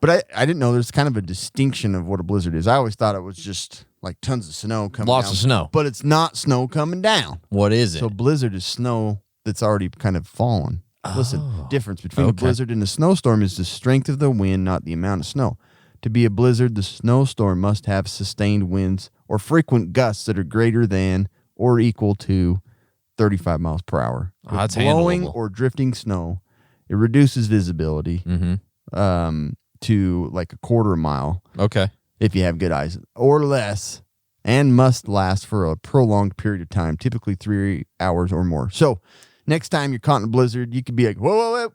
But I didn't know there's kind of a distinction of what a blizzard is. I always thought it was just like tons of snow coming down. Lots of snow. But it's not snow coming down. What is it? So blizzard is snow that's already kind of fallen. Listen, difference between a Okay. blizzard and a snowstorm is the strength of the wind, not the amount of snow. To be a blizzard, the snowstorm must have sustained winds or frequent gusts that are greater than or equal to 35 miles per hour. Oh, that's With blowing handleable. or drifting snow, it reduces visibility. to like a quarter mile Okay. if you have good eyes, or less, and must last for a prolonged period of time, typically 3 hours or more. So next time you're caught in a blizzard, you could be like, whoa.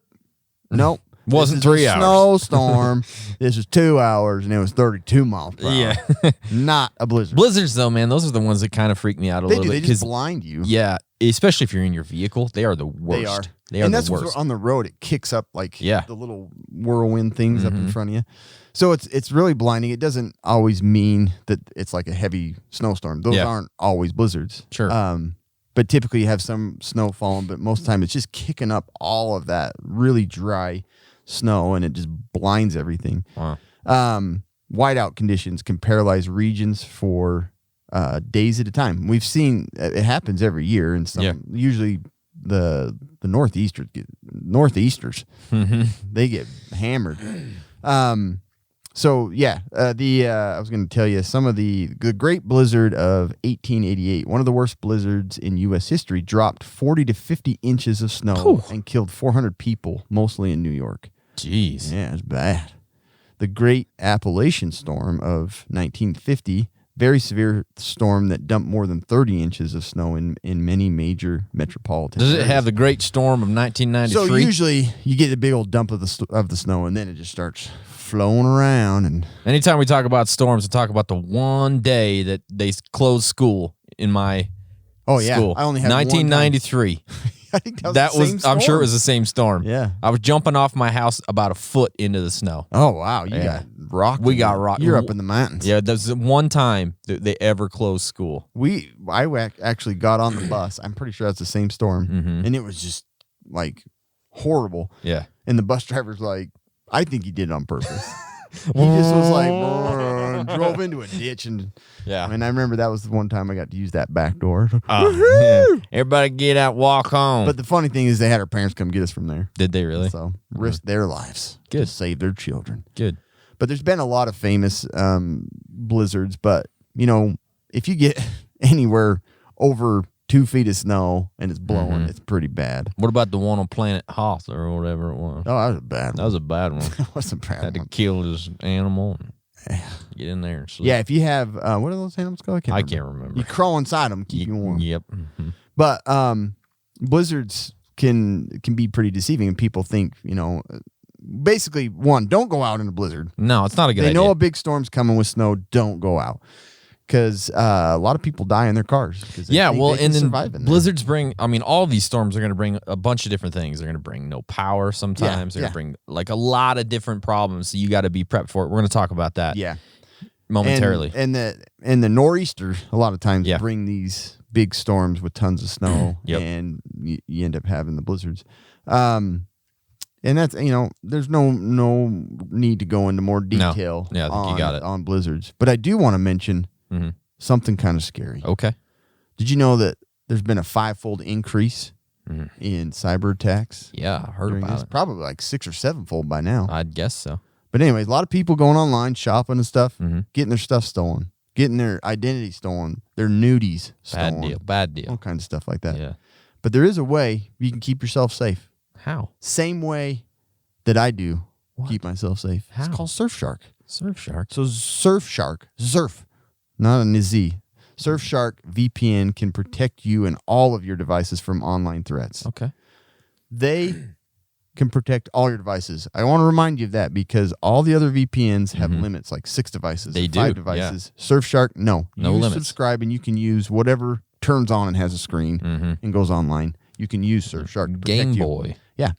Nope. Wasn't This is 3 a hours. Snowstorm. This was 2 hours, and it was 32 miles per hour. Yeah. Not a blizzard. Blizzards, though, man, those are the ones that kind of freak me out a They little do. bit. They just 'cause- blind you. yeah, especially if you're in your vehicle, they are the worst. They are. They are And the that's what's worst. on the road. It kicks up like Yeah. the little whirlwind things up Mm-hmm. in front of you. So it's really blinding. It doesn't always mean that it's like a heavy snowstorm. Those Yeah. aren't always blizzards. Sure. But typically you have some snow falling, but most of the time it's just kicking up all of that really dry snow, and it just blinds everything. Wow. Whiteout conditions can paralyze regions for days at a time. We've seen it happens every year, and some Yeah. usually the northeasters they get hammered. So yeah, I was going to tell you some of the Great Blizzard of 1888. One of the worst blizzards in U.S. history dropped 40 to 50 inches of snow and killed 400 people, mostly in New York. Jeez. Yeah, it's bad. The Great Appalachian Storm of 1950, very severe storm that dumped more than 30 inches of snow in many major metropolitan Does it areas. have the Great Storm of 1993? So usually you get a big old dump of the snow, and then it just starts flowing around. And Anytime we talk about storms, we talk about the one day that they closed school in my school. I only had 1993. I think that was That the was same I'm sure it storm. was the same storm. Yeah. I was jumping off my house about a foot into the snow. Oh wow, you Yeah. got rocked. We got rocked. You're up in the mountains. Yeah, that's the one time that they ever closed school. I actually got on the bus. I'm pretty sure that's the same storm, and it was just like horrible. Yeah. And the bus driver's like, I think he did it on purpose. He just was like, drove into a ditch, and Yeah. I remember that was the one time I got to use that back door. Yeah. Everybody get out, walk home. But the funny thing is, they had our parents come get us from there, Did they really? so risked their lives to Good. save their children. Good. But there's been a lot of famous blizzards. But if you get anywhere over 2 feet of snow and it's blowing, it's pretty bad. What about the one on Planet Hoth or whatever it was? Oh, that was a bad That one. was a bad one. That was a bad Had to one. kill this animal and get in there and sleep. Yeah, if you have what are those animals called? I can't remember. You crawl inside them, keep you warm. Yep. Mhm. But blizzards can be pretty deceiving, and people think basically, one, don't go out in a blizzard. No, it's not a good They idea. know a big storm's coming with snow. Don't go out, because a lot of people die in their cars. Yeah, well, and then survive in there. blizzards bring, all these storms are going to bring a bunch of different things. They're going to bring no power sometimes. They're going to bring like a lot of different problems. So you got to be prepped for it. We're going to talk about that Yeah, momentarily. And the nor'easters a lot of times Yeah. bring these big storms with tons of snow, Yep. and you end up having the blizzards. And that's there's no need to go into more detail. Yeah, I think you got it. on blizzards. But I do want to mention Mhm. something kind of scary. Okay. Did you know that there's been a 5-fold increase in cyber attacks? Yeah, I heard during about this? it. Probably like 6 or 7-fold by now. I'd guess so. But anyways, a lot of people going online shopping and stuff, Mm-hmm. getting their stuff stolen, getting their identity stolen, their nudies stolen, Bad deal. all kinds of stuff like that. Yeah. But there is a way you can keep yourself safe. How? Same way that I do keep myself safe. How? It's called Surfshark. Surfshark. So Surf, not a Z. Surfshark VPN can protect you and all of your devices from online threats. Okay. They can protect all your devices. I want to remind you of that, because all the other VPNs have limits, like 6 devices, They 5 do, devices. Surfshark, no. No you limits. subscribe and you can use whatever turns on and has a screen and goes online. You can use Surfshark to protect Game you. Boy. Yeah.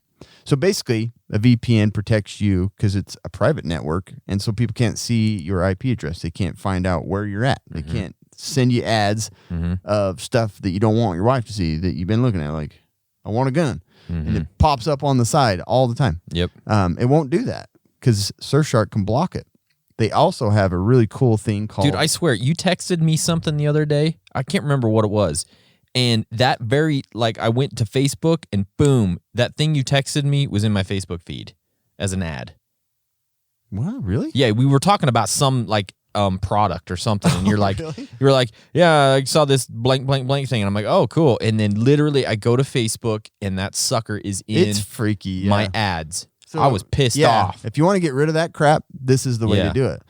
So basically, a VPN protects you because it's a private network, and so people can't see your IP address. They can't find out where you're at. They can't send you ads of stuff that you don't want your wife to see that you've been looking at, like, I want a gun. And it pops up on the side all the time. Yep. It won't do that because Surfshark can block it. They also have a really cool thing called... Dude, I swear, you texted me something the other day. I can't remember what it was. And that I went to Facebook and boom, that thing you texted me was in my Facebook feed as an ad. What? Really? Yeah, we were talking about some product or something, and you're like, Really? you were like, yeah, I saw this blank thing, and I'm like, oh, cool. And then literally, I go to Facebook, and that sucker is in It's freaky. Yeah. my ads. So, I was pissed off. If you want to get rid of that crap, this is the way to do it.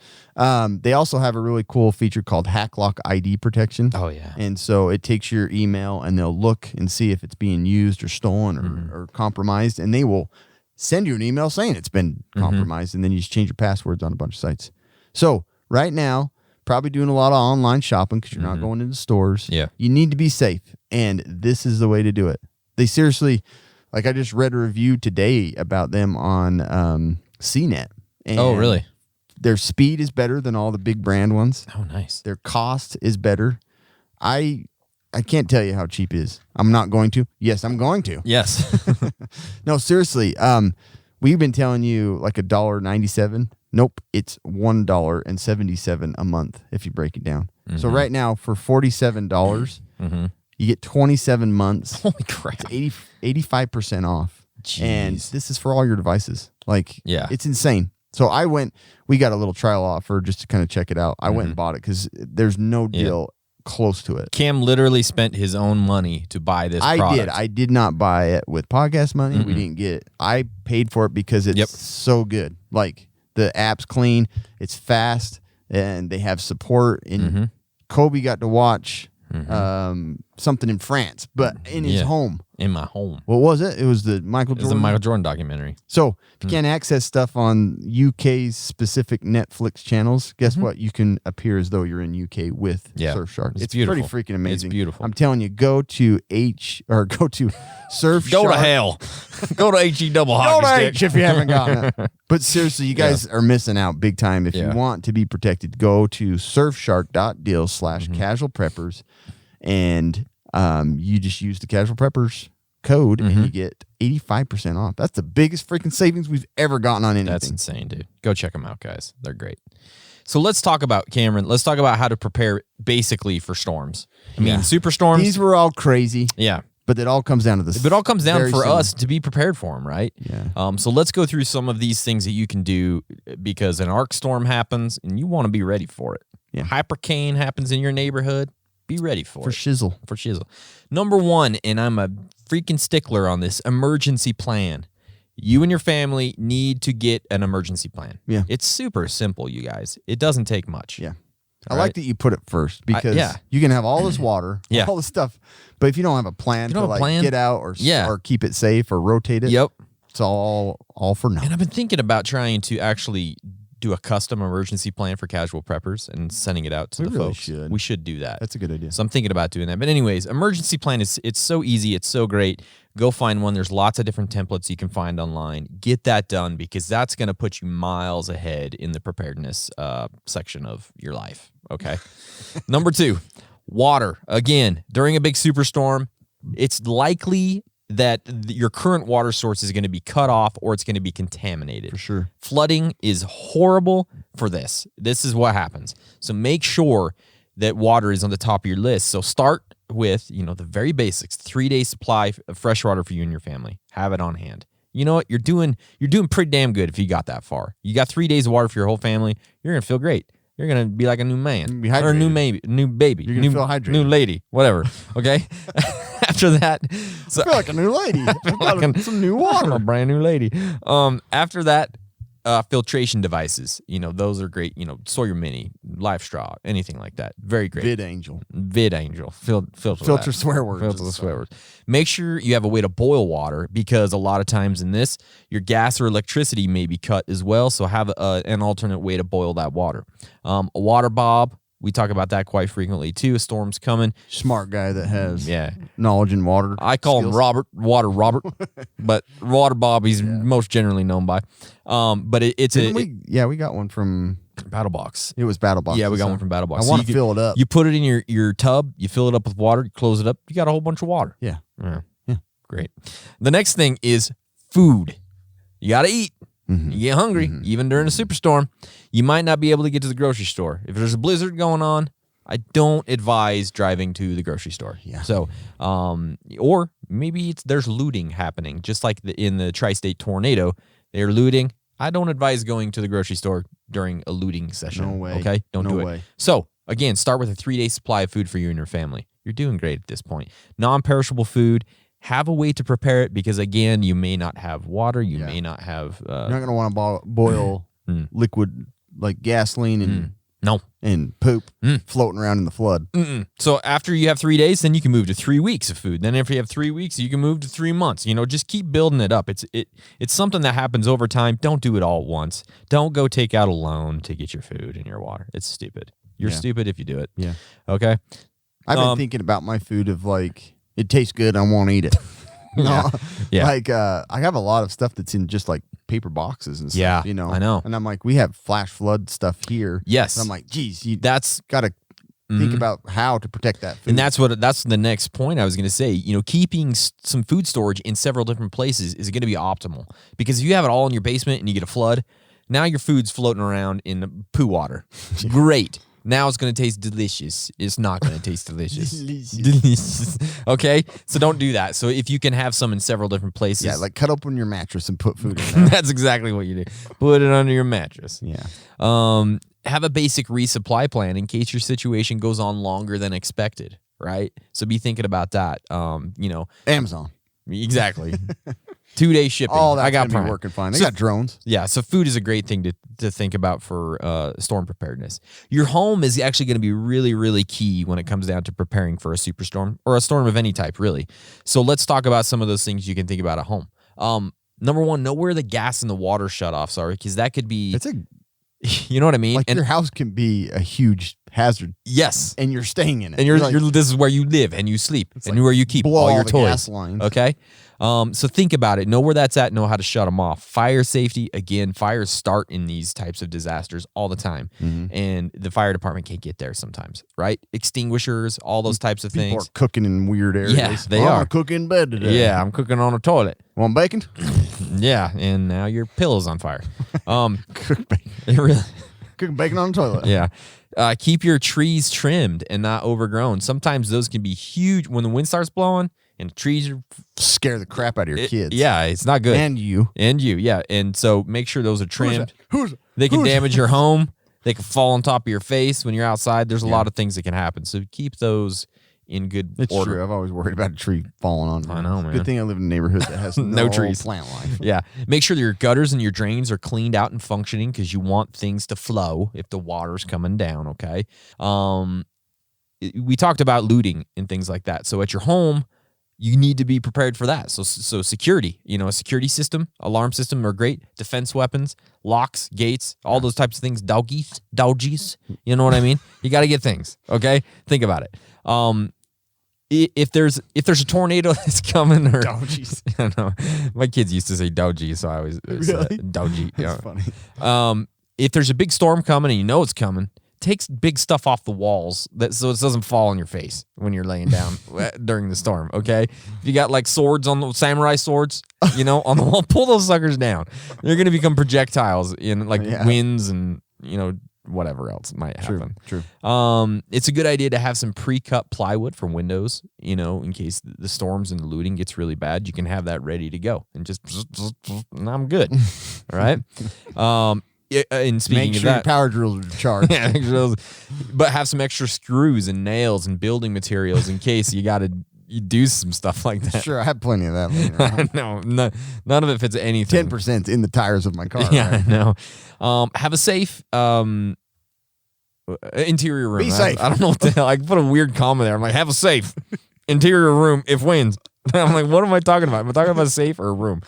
They also have a really cool feature called HackLock ID protection. Oh, yeah. And so it takes your email and they'll look and see if it's being used or stolen or compromised. And they will send you an email saying it's been compromised. And then you just change your passwords on a bunch of sites. So right now, probably doing a lot of online shopping because you're not going into stores. Yeah. You need to be safe. And this is the way to do it. They seriously... Like I just read a review today about them on CNET. And Oh, really? Their speed is better than all the big brand ones. Oh, nice. Their cost is better. I can't tell you how cheap it is. I'm not going to. Yes, I'm going to. Yes. No, seriously. We've been telling you like $1.97. Nope, it's $1.77 a month if you break it down. So right now for $47. You get 27 months. Holy crap. 85% off. Jeez. And this is for all your devices. Like, Yeah. it's insane. So we got a little trial offer just to kind of check it out. I went and bought it because there's no deal close to it. Cam literally spent his own money to buy this product. I did not buy it with podcast money. We didn't get it. I paid for it because it's so good. Like, the app's clean, it's fast, and they have support. And Kobe got to watch something in France, but in his home. In my home. What was it? It was the Michael It was Jordan. a Michael Jordan documentary. So if you can't access stuff on UK's specific Netflix channels, guess what? You can appear as though you're in UK with Surfshark. It's pretty beautiful. freaking amazing. It's beautiful. I'm telling you, go to Surfshark. Go to hell. Go to HE double Go hockey to stick. H if you haven't gotten it. But seriously, you guys are missing out big time. If you want to be protected, go to surfshark.deal/casual preppers, and you just use the casual preppers code and you get 85% off. That's the biggest freaking savings we've ever gotten on anything. That's insane, dude. Go check them out, guys. They're great. So let's talk about, Cameron, let's talk about how to prepare basically for storms. I mean, superstorms. These were all crazy. Yeah. But it all comes down to this. But it all comes down very for similar. us to be prepared for them, right? Yeah. So let's go through some of these things that you can do because an arkstorm happens and you want to be ready for it. Yeah. Hypercane happens in your neighborhood. Be ready for it. shizzle. For shizzle. Number one, and I'm a freaking stickler on this, emergency plan. You and your family need to get an emergency plan. Yeah. It's super simple, you guys. It doesn't take much. Yeah. I All like right? that you put it first because yeah. you can have all this water, Yeah. all this stuff, but if you don't have a plan You to don't have a plan? get out or keep it safe or rotate it, Yep. it's all for nothing. And I've been thinking about trying to actually do a custom emergency plan for casual preppers and sending it out to We the really folks. should. We should do that. That's a good idea. So I'm thinking about doing that. But anyways, emergency plan it's so easy. It's so great. Go find one. There's lots of different templates you can find online. Get that done because that's going to put you miles ahead in the preparedness section of your life. Okay. Number two, water. Again, during a big superstorm, it's likely that your current water source is going to be cut off or it's going to be contaminated. For sure. Flooding is horrible for this. This is what happens. So make sure that water is on the top of your list. So start with, the very basics, 3-day supply of fresh water for you and your family. Have it on hand. You know what? You're doing pretty damn good if you got that far. You got 3 days of water for your whole family. You're going to feel great. You're going to be like a new man be or a new baby. You're gonna feel hydrated. New lady, whatever. Okay. After that, so I feel like a new lady. I got some new water. I'm a brand new lady. After that, filtration devices. Those are great. Sawyer Mini, Life Straw, anything like that. Very great. VidAngel. Filter swear words. Filter the swear words. Make sure you have a way to boil water because a lot of times in this, your gas or electricity may be cut as well. So have an alternate way to boil that water. A water bob. We talk about that quite frequently too. A storm's coming. Smart guy that has Yeah. knowledge in water. I call him skills. Robert, but Water Bob he's most generally known by. But it's we got one from Battle Box. It was Battle Box. Yeah, we got one from Battle Box. I want to fill it up. You put it in your tub, you fill it up with water, you close it up, you got a whole bunch of water. Yeah. Great. The next thing is food. You got to eat. You get hungry, even during a superstorm. You might not be able to get to the grocery store. If there's a blizzard going on, I don't advise driving to the grocery store. Yeah. So, or maybe there's looting happening, just like in the tri-state tornado. They're looting. I don't advise going to the grocery store during a looting session. No way. Okay? Don't No do it. way. So, again, start with a 3-day supply of food for you and your family. You're doing great at this point. Non-perishable food. have a way to prepare it because, again, you may not have water. You may not have... You're not going to want to boil liquid like gasoline and poop floating around in the flood. So after you have 3 days, then you can move to 3 weeks of food. Then if you have 3 weeks, you can move to 3 months. Just keep building it up. It's something that happens over time. Don't do it all at once. Don't go take out a loan to get your food and your water. It's stupid. You're stupid if you do it. Yeah. Okay? I've been thinking about my food of like, it tastes good, I want to eat it. Yeah. Like, I have a lot of stuff that's in just like paper boxes and stuff, I know. And I'm like, we have flash flood stuff here. Yes. And I'm like, geez, that's got to think about how to protect that food. And that's the next point I was going to say. Keeping some food storage in several different places is going to be optimal, because if you have it all in your basement and you get a flood, now your food's floating around in the poo water. Great. Now it's going to taste delicious. It's not going to taste delicious. Delicious. Okay? So don't do that. So if you can have some in several different places. Yeah, like cut open your mattress and put food in there. That's exactly what you do. Put it under your mattress. Yeah. Have a basic resupply plan in case your situation goes on longer than expected, right? So be thinking about that. Amazon. Exactly. 2-day shipping. Oh, that's I got gonna be Prime. working fine. They got drones. Yeah, so food is a great thing to think about for storm preparedness. Your home is actually going to be really, really key when it comes down to preparing for a superstorm or a storm of any type, really. So let's talk about some of those things you can think about at home. Number one, know where the gas and the water shutoffs are, because that could be... You know what I mean? Like, your house can be a huge hazard. Yes. And you're staying in it. And this is where you live and you sleep and where you keep all your toys. Gas lines. Okay? So think about it. Know where that's at. Know how to shut them off. Fire safety. Again, fires start in these types of disasters all the time. And the fire department can't get there sometimes, right? Extinguishers, all those types of People things. are cooking in weird areas. Yeah, they I'm are. gonna cook in bed today. Yeah, I'm cooking on a toilet. Want bacon? Yeah, and now your pillow's on fire. Cook bacon. Really? Cooking bacon on the toilet. Yeah. Keep your trees trimmed and not overgrown. Sometimes those can be huge when the wind starts blowing and the trees are... Scare the crap out of your kids. Yeah, it's not good. And you. Yeah. And so make sure those are trimmed. Who's They can damage your home. They can fall on top of your face when you're outside. There's a lot of things that can happen. So keep those in good order. True. I've always worried about a tree falling on me. I know, man. Good thing I live in a neighborhood that has No trees. plant life. Yeah. Make sure that your gutters and your drains are cleaned out and functioning, because you want things to flow if the water's coming down, okay? We talked about looting and things like that. So at your home, you need to be prepared for that. So security, a security system, alarm system are great. Defense weapons, locks, gates, all those types of things. Doggies, you know what I mean? You got to get things, okay? Think about it. If there's a tornado that's coming, or Doggies. I know my kids used to say doji, so I always Really? doji. That's funny. If there's a big storm coming and you know it's coming, take big stuff off the walls so it doesn't fall on your face when you're laying down during the storm. Okay, if you got like swords on the samurai swords, on the wall, pull those suckers down. They're gonna become projectiles in winds and whatever else might happen. True. It's a good idea to have some pre-cut plywood for windows, in case the storms and the looting gets really bad. You can have that ready to go and just, and I'm good. All right. And speaking Make of sure that, your power drills are charged. yeah, but have some extra screws and nails and building materials in case you got to do some stuff like that. Sure, I have plenty of that later on. No, none of it fits anything. 10% in the tires of my car. Yeah, right? I know. Have a safe interior room. Be safe. I don't know what the hell. I put a weird comma there. I'm like, have a safe interior room if winds. I'm like, what am I talking about? Am I talking about a safe or a room?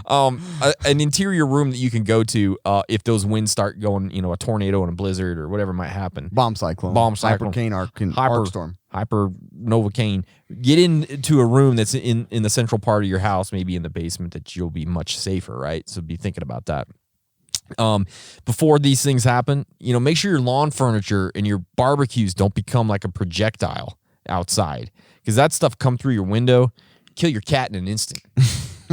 An interior room that you can go to if those winds start going, a tornado and a blizzard or whatever might happen. Bomb cyclone. Hypercane, arkstorm. Hypercane. Get into a room that's in the central part of your house, maybe in the basement, that you'll be much safer, right? So be thinking about that. Before these things happen, make sure your lawn furniture and your barbecues don't become like a projectile outside, because that stuff come through your window, kill your cat in an instant.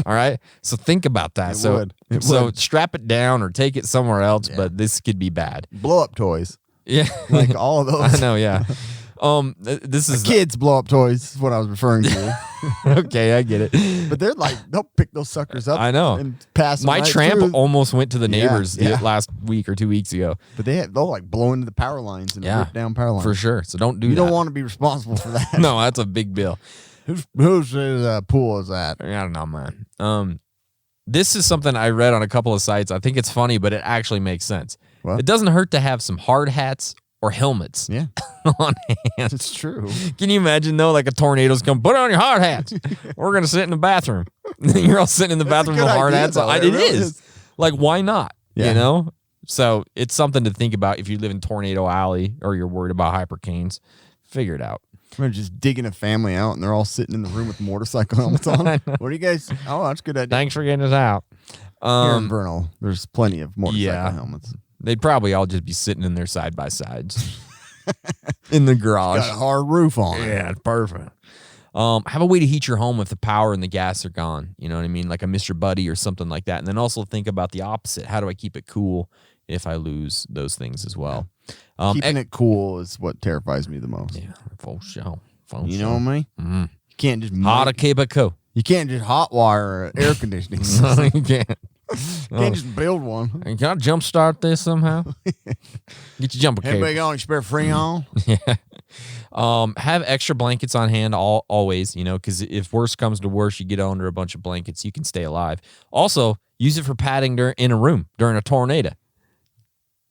All right. So think about that. It So would. strap it down or take it somewhere else, but this could be bad. Blow up toys. Yeah. Like all of those. I know. Yeah. This is Kids blow up toys is what I was referring to. okay. I get it. But they're like, they'll pick those suckers up. I know. And pass them My right tramp through. almost went to the neighbors Yeah. last week or 2 weeks ago. But they'll like blow into the power lines and rip down power lines. For sure. So don't do You that. don't want to be responsible for that. No, that's a big bill. Whose pool is that? I don't know, man. This is something I read on a couple of sites. I think it's funny, but it actually makes sense. What? It doesn't hurt to have some hard hats or helmets Yeah, on hand. it's true. Can you imagine, though, like a tornado's come, put on your hard hats. We're going to sit in the bathroom. You're all sitting in the bathroom with hard hats on. It is. Like, why not? Yeah. You know? So it's something to think about if you live in Tornado Alley or you're worried about hypercanes. Figure it out. We're just digging a family out, and they're all sitting in the room with motorcycle helmets on. What do you guys? Oh, that's a good idea. Thanks for getting us out. Here in Vernal, there's plenty of motorcycle Yeah. helmets. They'd probably all just be sitting in their side by sides in the garage. Got a hard roof on. Yeah, it's perfect. Have a way to heat your home if the power and the gas are gone. You know what I mean? Like a Mr. Buddy or something like that. And then also think about the opposite. How do I keep it cool if I lose those things as well? Keeping it cool is what terrifies me the most. Yeah, for sure. You know me? Mm-hmm. You can't just How to keep it cool. You can't just hot wire an air conditioning No, system. you can't. You can't just build one. Can I jumpstart this somehow? Get your jumper cable. Everybody on, you spare Freon? Yeah. Have extra blankets on hand always, you know, because if worse comes to worse, you get under a bunch of blankets, you can stay alive. Also, use it for padding in a room during a tornado.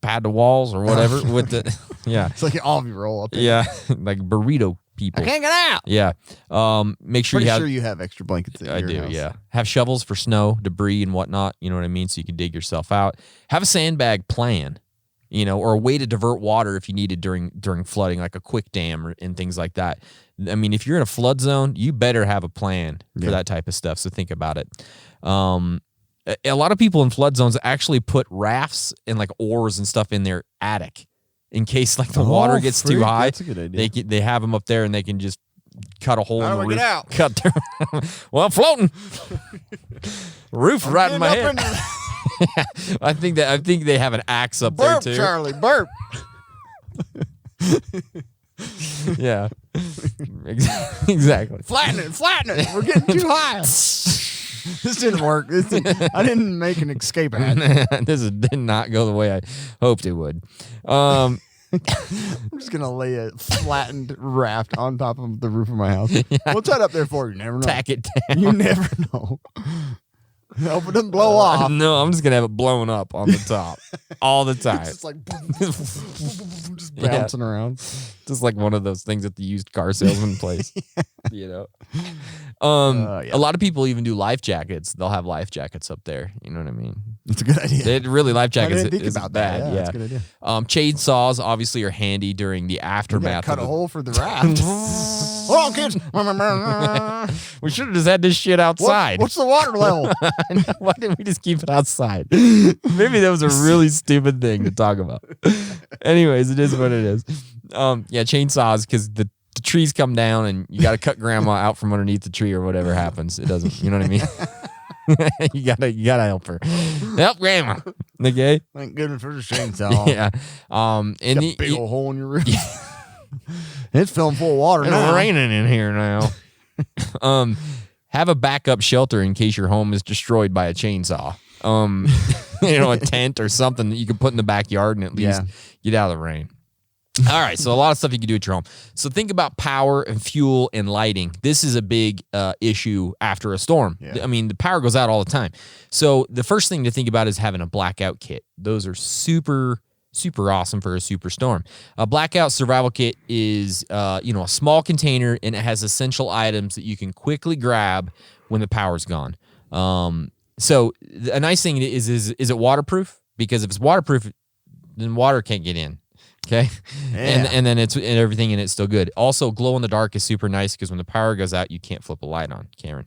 Pad the walls or whatever with the, yeah. It's like an Ollie roll up there. Yeah, like burrito people. I can't get out. Yeah. Make sure Pretty sure you have extra blankets in I your do, house. yeah. Have shovels for snow, debris, and whatnot. You know what I mean? So you can dig yourself out. Have a sandbag plan, you know, or a way to divert water if you need it during flooding, like a quick dam and things like that. I mean, if you're in a flood zone, you better have a plan for that type of stuff. So think about it. A lot of people in flood zones actually put rafts and like oars and stuff in their attic in case like the water gets too high. That's a good idea. They have them up there and they can just cut a hole in the roof. Get out? Cut their well, I'm floating. Roof right in my head. I think they have an axe up Burp, there too. Charlie, burp. Yeah. Exactly. Flatten it. We're getting too high. This didn't work. I didn't make an escape ad. This did not go the way I hoped it would. I'm just going to lay a flattened raft on top of the roof of my house. What's that up there for? You never know. Tack it down. You never know. Hope it doesn't blow off. No, I'm just going to have it blown up on the top all the time. It's just like just bouncing around. Just like one of those things that the used car salesman plays. You know? A lot of people even do life jackets. They'll have life jackets up there. You know what I mean? It's a good idea. Life jackets I didn't think is about bad. that. Yeah, That's a good idea. Chainsaws obviously are handy during the aftermath. Cut of a hole for the raft. Hold on, kids. We should have just had this shit outside. What's the water level? Why didn't we just keep it outside? Maybe that was a really stupid thing to talk about. Anyways, it is what it is. Chainsaws, because the trees come down and you got to cut grandma out from underneath the tree or whatever happens. It doesn't, you know what I mean? you gotta help her. Help grandma. Okay. Thank goodness for the chainsaw. Yeah. And got a big old hole in your roof. It's filling full of water now. It's raining in here now. Have a backup shelter in case your home is destroyed by a chainsaw. A tent or something that you can put in the backyard and at least get out of the rain. All right, so a lot of stuff you can do at your home. So think about power and fuel and lighting. This is a big issue after a storm. Yeah. I mean, the power goes out all the time. So the first thing to think about is having a blackout kit. Those are super awesome for a superstorm. A blackout survival kit is a small container, and it has essential items that you can quickly grab when the power's gone. So a nice thing is it waterproof? Because if it's waterproof, then water can't get in. Okay. Yeah. And then and everything in it's still good. Also, glow in the dark is super nice because when the power goes out, you can't flip a light on, Cameron.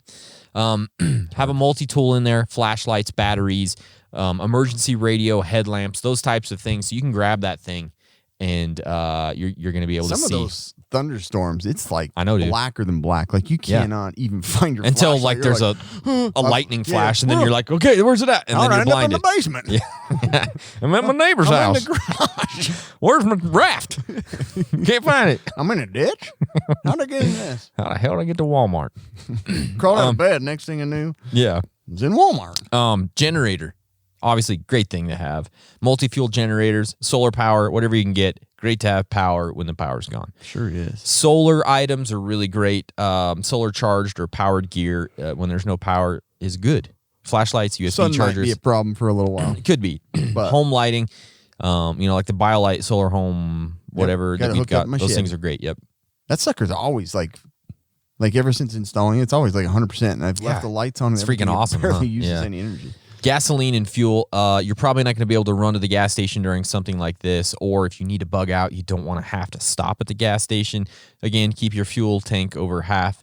Have a multi-tool in there, flashlights, batteries, emergency radio, headlamps, those types of things. So you can grab that thing and you're going to be able to see. Some of those thunderstorms, it's like dude. blacker than black. Like you cannot even find your until flashlight. like there's like, a lightning flash, and then you're like, okay, where's it at? And then you're blinded. I'm in the basement. Yeah. I'm at my neighbor's house. I'm in the garage. Where's my raft? Can't find it. I'm in a ditch. How'd I get in this? How the hell did I get to Walmart? Crawled out of bed. Next thing I knew, Yeah, I was in Walmart. Generator. Obviously, great thing to have. Multi-fuel generators, solar power, whatever you can get. Great to have power when the power's gone. Sure is. Solar items are really great. Solar charged or powered gear when there's no power is good. Flashlights, USB Sun chargers. might be a problem for a little while. It could be. But- Home lighting, like the BioLite Solar Home, whatever gotta that we've hook up got. my Those shed. things are great. Yep. That sucker's always like ever since installing it, it's always like 100%. And I've left the lights on. And It's freaking everything. It awesome, barely huh? uses Yeah. any energy. Gasoline and fuel, you're probably not going to be able to run to the gas station during something like this, or if you need to bug out, you don't want to have to stop at the gas station. Again, keep your fuel tank over half.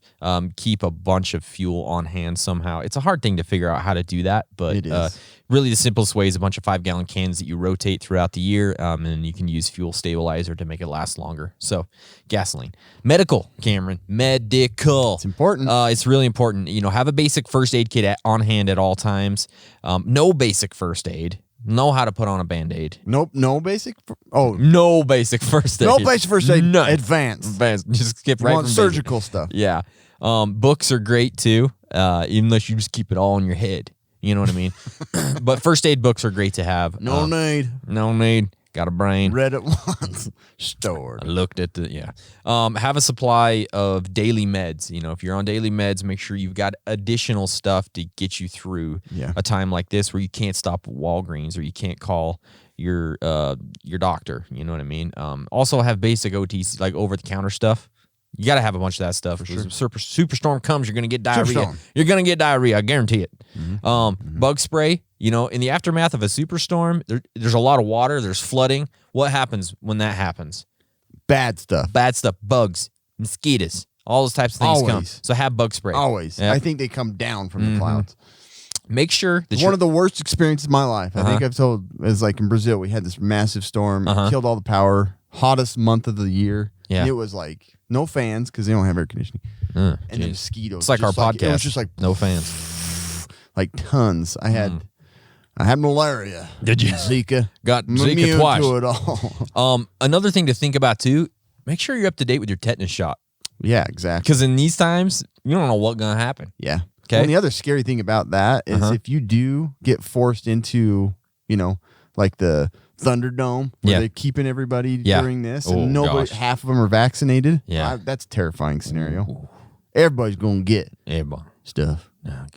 Keep a bunch of fuel on hand somehow. It's a hard thing to figure out how to do that, but It is. really the simplest way is a bunch of 5-gallon cans that you rotate throughout the year, and you can use fuel stabilizer to make it last longer. So, gasoline. Medical, Cameron. Medical. It's important. It's really important. Have a basic first aid kit on hand at all times. No basic first aid. Know how to put on a Band-Aid. Nope. No basic. Oh, No basic first aid. no basic first aid. None. Advanced. Just skip You right want from surgical stuff. basic. Yeah. Books are great too, unless you just keep it all in your head. You know what I mean? But first aid books are great to have. No need. No need. Got a brain. Read it once. Stored. I looked at have a supply of daily meds. If you're on daily meds, make sure you've got additional stuff to get you through Yeah. a time like this where you can't stop at Walgreens or you can't call your doctor. You know what I mean? Also have basic OTC, like over-the-counter stuff. You got to have a bunch of that stuff. Because if Superstorm comes, you're going to get diarrhea. Superstorm. You're going to get diarrhea. I guarantee it. Bug spray. In the aftermath of a superstorm, there's a lot of water. There's flooding. What happens when that happens? Bad stuff. Bad stuff. Bugs, mosquitoes, all those types of things come. Always. So have bug spray. Always. Yep. I think they come down from the clouds. Make sure that One of the worst experiences of my life. I think Uh-huh. I've told is like in Brazil, we had this massive storm, Uh-huh. killed all the power, hottest month of the year. Yeah. And it was like no fans because they don't have air conditioning. And the geez. mosquitoes. It's like our just podcast. It was just like No fans. like tons. I had malaria. Did you? Zika. Got I'm Zika immune twice. to it all. Another thing to think about too, make sure you're up to date with your tetanus shot. Yeah, exactly. Because in these times, you don't know what's going to happen. Yeah. Okay. Well, and the other scary thing about that is if you do get forced into, like the Thunderdome where Yeah. they're keeping everybody Yeah. during this Oh, and nobody, gosh. half of them are vaccinated. Yeah. That's a terrifying scenario. Everybody's going to get Yeah, boy. stuff. Oh, God.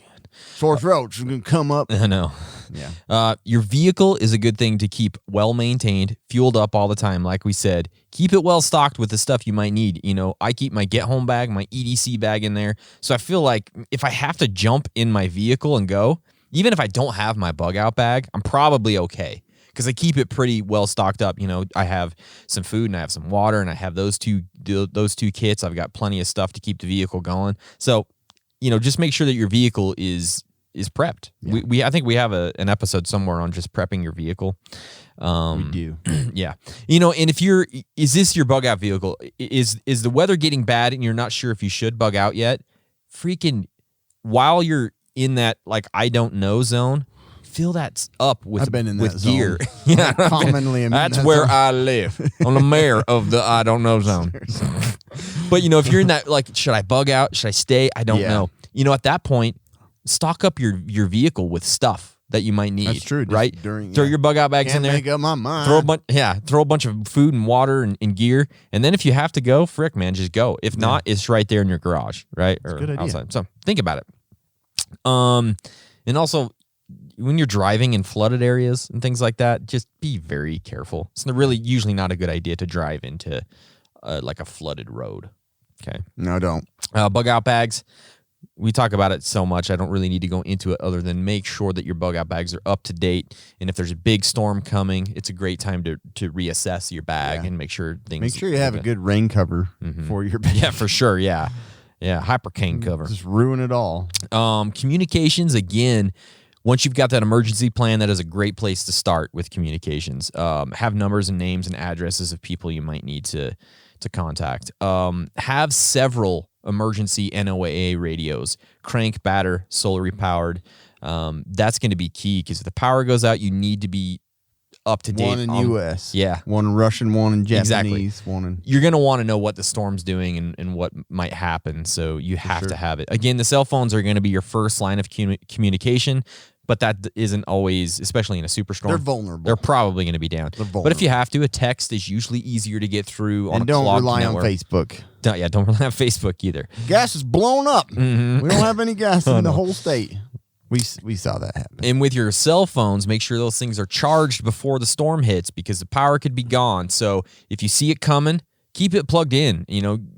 Sore throats are going to come up. I know. Yeah. Your vehicle is a good thing to keep well maintained, fueled up all the time. Like we said, keep it well stocked with the stuff you might need. I keep my get home bag, my EDC bag in there. So I feel like if I have to jump in my vehicle and go, even if I don't have my bug out bag, I'm probably okay because I keep it pretty well stocked up. I have some food and I have some water and I have those two kits. I've got plenty of stuff to keep the vehicle going. So, just make sure that your vehicle is prepped. Yeah. I think we have an episode somewhere on just prepping your vehicle. We do. Yeah. And if is this your bug out vehicle? Is the weather getting bad and you're not sure if you should bug out yet? Freaking while you're in that, like, I don't know zone, fill that up with, I've been in that with zone. gear. Yeah. Commonly am in That's that where zone. I live, on the mayor of the I don't know zone. But, if you're in that, like, should I bug out? Should I stay? I don't Yeah. know. At that point, stock up your vehicle with stuff that you might need. That's true. Just Right? during- Throw yeah. your bug out bags Can't in there. make up my mind. Throw a bunch of food and water and gear, and then if you have to go, frick, man, just go. If not, it's right there in your garage, right? Or good idea. outside. So think about it. And also when you're driving in flooded areas and things like that, just be very careful. It's really usually not a good idea to drive into like a flooded road. Okay. No, don't. Bug out bags. We talk about it so much, I don't really need to go into it other than make sure that your bug out bags are up to date. And if there's a big storm coming, it's a great time to reassess your bag and make sure things. Make sure you have a good rain cover for your bag. Yeah, for sure. Yeah. Yeah. Hypercane cover. Just ruin it all. Communications, again, once you've got that emergency plan, that is a great place to start with communications. Have numbers and names and addresses of people you might need to contact. Have several emergency NOAA radios, crank, batter, solar powered. That's going to be key because if the power goes out, you need to be up to date. One in U.S. Yeah. One Russian, one in Japanese, Exactly. one in... You're going to want to know what the storm's doing and what might happen. So you have to have it. Again, the cell phones are going to be your first line of communication. but that isn't always, especially in a superstorm. They're vulnerable. They're probably going to be down. vulnerable. But if you have to, a text is usually easier to get through on and a don't clogged rely network. on Facebook. Don't rely on Facebook either. Gas is blown up. Mm-hmm. We don't have any gas in the whole state. We saw that happen. And with your cell phones, make sure those things are charged before the storm hits because the power could be gone. So if you see it coming, keep it plugged in.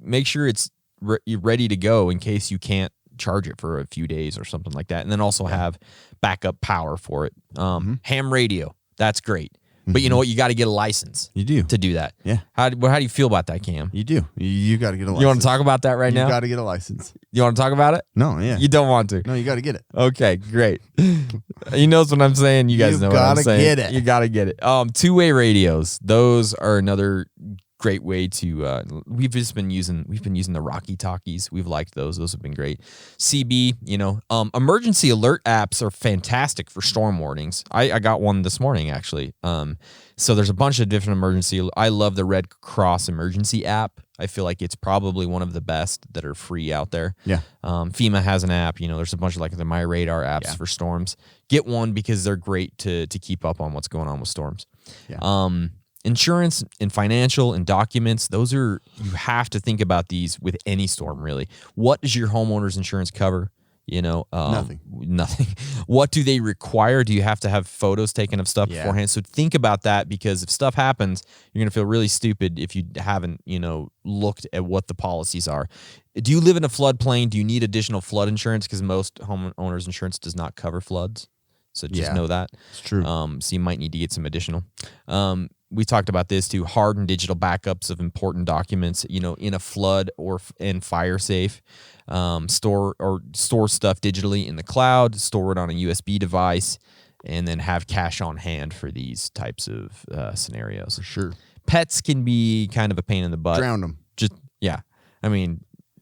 Make sure it's ready to go in case you can't charge it for a few days or something like that. And then also have backup power for it. Ham radio, that's great. But you know what? You got to get a license. You do. To do that. Yeah. How do you feel about that, Cam? You do. You got to get a license. You want to talk about that right now? You got to get a license. You want to talk about it? No, yeah. You don't want to? No, you got to get it. Okay, great. He knows what I'm saying. You guys know what I'm saying. Get it. You got to get it. Two-way radios. Those are another great way to we've been using the Rocky Talkies. We've liked those. Those have been great. CB, emergency alert apps are fantastic for storm warnings. I got one this morning actually. So there's a bunch of different emergency. I love the Red Cross emergency app. I feel like it's probably one of the best that are free out there. Yeah. FEMA has an app. There's a bunch of like the My Radar apps for storms. Get one because they're great to keep up on what's going on with storms. Yeah. Insurance and financial and documents, you have to think about these with any storm, really. What does your homeowner's insurance cover? Nothing. What do they require? Do you have to have photos taken of stuff beforehand? So think about that because if stuff happens, you're going to feel really stupid if you haven't, looked at what the policies are. Do you live in a floodplain? Do you need additional flood insurance? Because most homeowners insurance does not cover floods. So just know that. It's true. So you might need to get some additional. We talked about this too, hard and digital backups of important documents, in a flood and fire safe. Store stuff digitally in the cloud, store it on a USB device, and then have cash on hand for these types of scenarios. For sure. Pets can be kind of a pain in the butt. Drown them.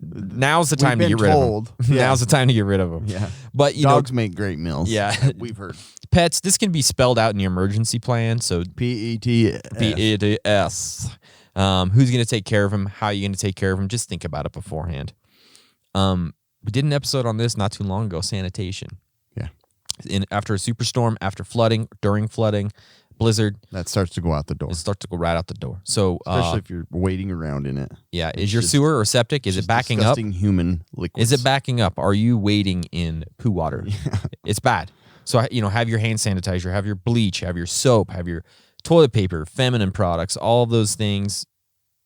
Now's the time to get rid of them. Now's the time to get rid of them. Yeah. But dogs make great meals. Yeah. We've heard. Pets, this can be spelled out in your emergency plan. So PETS. PETS. Who's going to take care of them? How are you going to take care of them? Just think about it beforehand. We did an episode on this not too long ago, sanitation. Yeah. After a superstorm, after flooding, during flooding, blizzard. That starts to go out the door. It starts to go right out the door. So, especially if you're waiting around in it. Yeah. Is your sewer or septic, is it backing up? Disgusting human liquids. Is it backing up? Are you waiting in poo water? Yeah. It's bad. So, have your hand sanitizer, have your bleach, have your soap, have your toilet paper, feminine products, all of those things.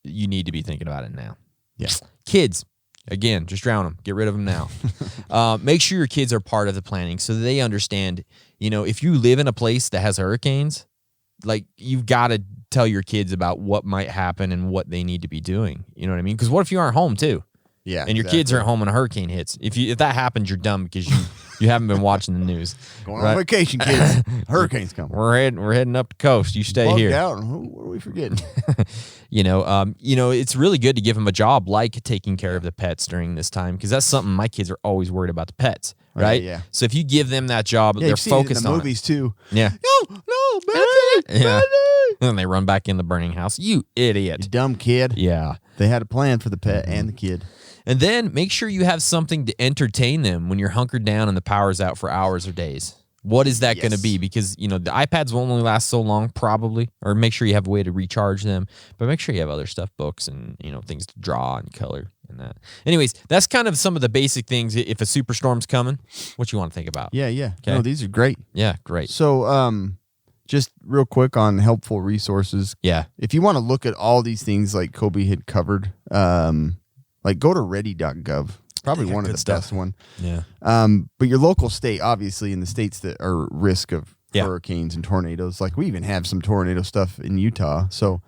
You need to be thinking about it now. Yeah. Kids, again, just drown them. Get rid of them now. Make sure your kids are part of the planning so they understand, if you live in a place that has hurricanes, like you've got to tell your kids about what might happen and what they need to be doing. You know what I mean? Because what if you aren't home too? Yeah. And your kids are at home when a hurricane hits. If that happens, you're dumb because you haven't been watching the news. Going on vacation, kids. Hurricanes coming. We're heading up the coast. You stay Bugged here. Out. What are we forgetting? It's really good to give them a job like taking care of the pets during this time because that's something my kids are always worried about the pets, right? Yeah. So if you give them that job, they're focused on movies too. Yeah. No, Betty. Yeah. And then they run back in the burning house. You idiot. You dumb kid. Yeah. They had a plan for the pet and the kid. And then make sure you have something to entertain them when you're hunkered down and the power's out for hours or days. What is that going to be? Because, the iPads will only last so long, probably. Or make sure you have a way to recharge them. But make sure you have other stuff, books and, things to draw and color and that. Anyways, that's kind of some of the basic things. If a superstorm's coming, what you want to think about. Yeah, yeah. Okay. No, these are great. Yeah, great. So, just real quick on helpful resources. Yeah. If you want to look at all these things like Kobe had covered, go to ready.gov. Probably one of the best one. Yeah. But your local state, obviously, in the states that are at risk of hurricanes and tornadoes, like we even have some tornado stuff in Utah. So,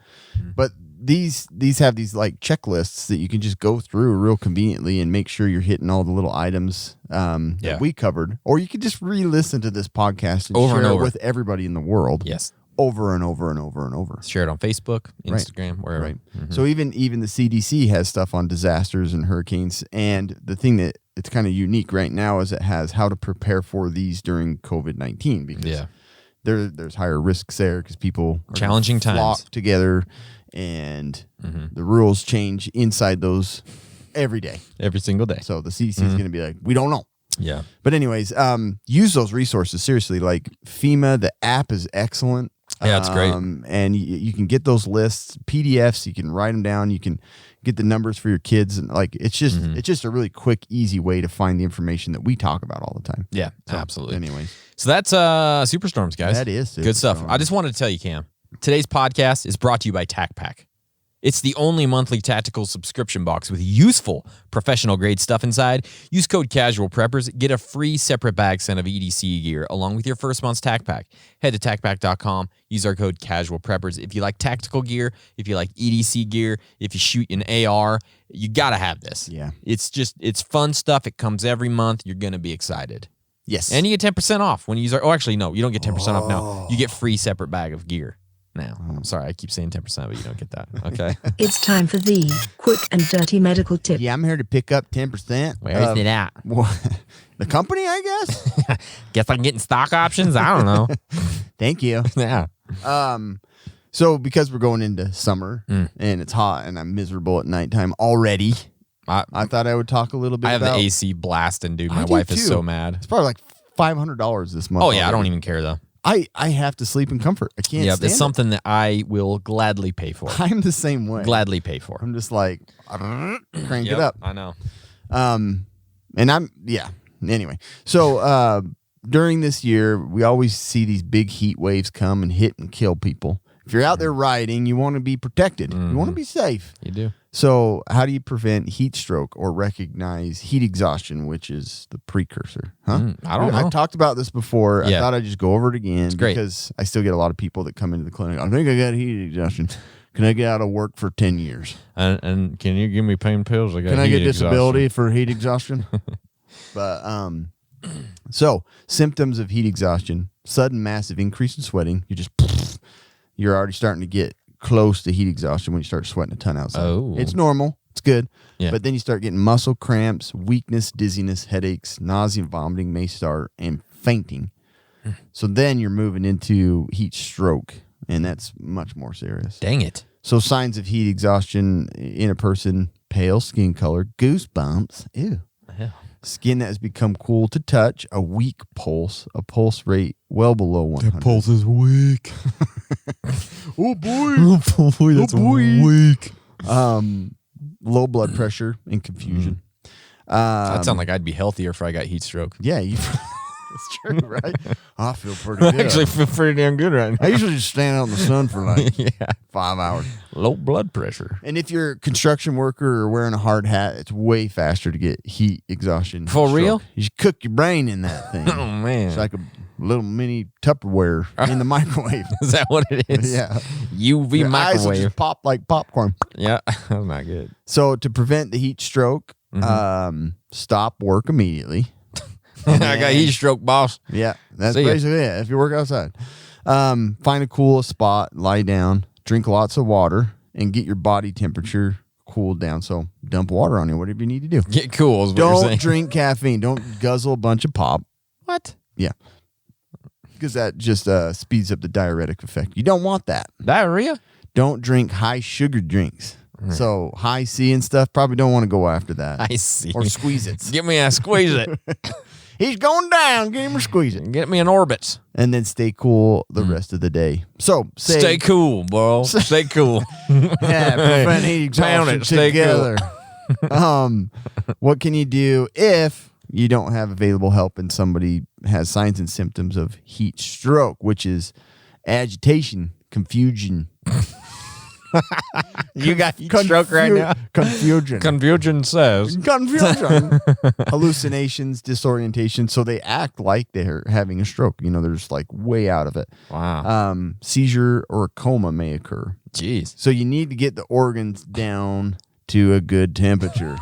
but these have these like checklists that you can just go through real conveniently and make sure you're hitting all the little items that we covered. Or you could just re-listen to this podcast and share it with everybody in the world. Yes. Over and over and over and over. Share it on Facebook, Instagram, wherever. Right. So even the CDC has stuff on disasters and hurricanes. And the thing that it's kind of unique right now is it has how to prepare for these during COVID-19 because there's higher risks there because people are challenging times flock together and the rules change inside those every day. Every single day. So the CDC is going to be like, we don't know. Yeah. But anyways, use those resources seriously. Like FEMA, the app is excellent. Yeah, it's great. And you can get those lists, PDFs. You can write them down. You can get the numbers for your kids, and like it's just a really quick, easy way to find the information that we talk about all the time. Yeah, So, absolutely. Anyways, So that's Superstorms, guys. that is good stuff. Superstorms. I just wanted to tell you, Cam, today's podcast is brought to you by TacPack. It's the only monthly tactical subscription box with useful professional grade stuff inside. Use code Casual Preppers. Get a free separate bag sent of EDC gear along with your first month's TacPack. Head to TacPack.com. Use our code Casual Preppers. If you like tactical gear, if you like EDC gear, if you shoot an AR, you got to have this. Yeah. It's fun stuff. It comes every month. You're going to be excited. Yes. And you get 10% off when you use our... Oh, actually, no. You don't get 10% off now. You get free separate bag of gear now. I'm sorry. I keep saying 10%, but you don't get that. Okay. It's time for the quick and dirty medical tip. Yeah, I'm here to pick up 10%. Where's it at? The company, I guess. Guess I'm getting stock options? I don't know. Thank you. Yeah. So because we're going into summer and it's hot and I'm miserable at nighttime already, I thought I would talk a little bit I have about... the AC blasting, dude. My I do wife is too. so mad. It's probably like $500 this month. Oh, yeah. I don't already. even care, though. I have to sleep in comfort. I can't Yeah, stand it's it. something that I will gladly pay for. I'm the same way. Gladly pay for. I'm just like, crank Yep, it up. I know. And anyway. So during this year, we always see these big heat waves come and hit and kill people. If you're out there riding, you want to be protected. You want to be safe. You do. So how do you prevent heat stroke or recognize heat exhaustion, which is the precursor? Huh? I don't know. I've talked about this before. Yeah. I thought I'd just go over it again great. because I still get a lot of people that come into the clinic. I think I got heat exhaustion. Can I get out of work for 10 years? And can you give me pain pills? Can I get disability for heat exhaustion? But so symptoms of heat exhaustion: sudden massive increase in sweating. You're already starting to get close to heat exhaustion when you start sweating a ton outside. Oh. It's normal. It's good. Yeah. But then you start getting muscle cramps, weakness, dizziness, headaches, nausea, vomiting may start, and fainting. So then you're moving into heat stroke, and that's much more serious. Dang it. So signs of heat exhaustion in a person: pale skin color, goosebumps, ew. Hell. Skin that has become cool to touch, a weak pulse, a pulse rate well below 100. is weak. Oh boy. Oh boy, that's weak. Low blood pressure and confusion. That sounds like I'd be healthier if I got heat stroke. Yeah, that's true, right? I feel pretty I good. actually feel pretty damn good right I now. usually just stand out in the sun for like Yeah. 5 hours. Low blood pressure. And if you're a construction worker or wearing a hard hat, it's way faster to get heat exhaustion. For stroke. real? You should cook your brain in that thing. Oh, man. It's like a little mini Tupperware in the microwave. Is that what it is? Yeah. UV Your eyes will microwave. just pop like popcorn. Yeah. That's not good. So to prevent the heat stroke, stop work immediately. I got heat stroke, boss. Yeah, that's See ya. basically it. If you work outside, find a cool spot, lie down, drink lots of water, and get your body temperature cooled down. So dump water on you, whatever you need to do. Get cool is what you're Don't saying. drink caffeine. Don't guzzle a bunch of pop. What? Yeah, because that just speeds up the diuretic effect. You don't want that. Diarrhea? Don't drink high sugar drinks. So high C and stuff, probably don't want to go after that. I see. Or squeeze it. Get me a squeeze it. He's going down. Get him or squeeze it. Get me an orbit. And then stay cool the rest of the day. So say, Stay cool, bro. Stay cool. yeah, prevent heat Pound exhaustion it. Stay together. What can you do if you don't have available help and somebody has signs and symptoms of heat stroke, which is agitation, confusion. You got heat stroke right now? Confusion. Confusion says. Confusion. Hallucinations, disorientation. So they act like they're having a stroke. You know, they're just like way out of it. Wow. Seizure or a coma may occur. Jeez. So you need to get the organs down to a good temperature.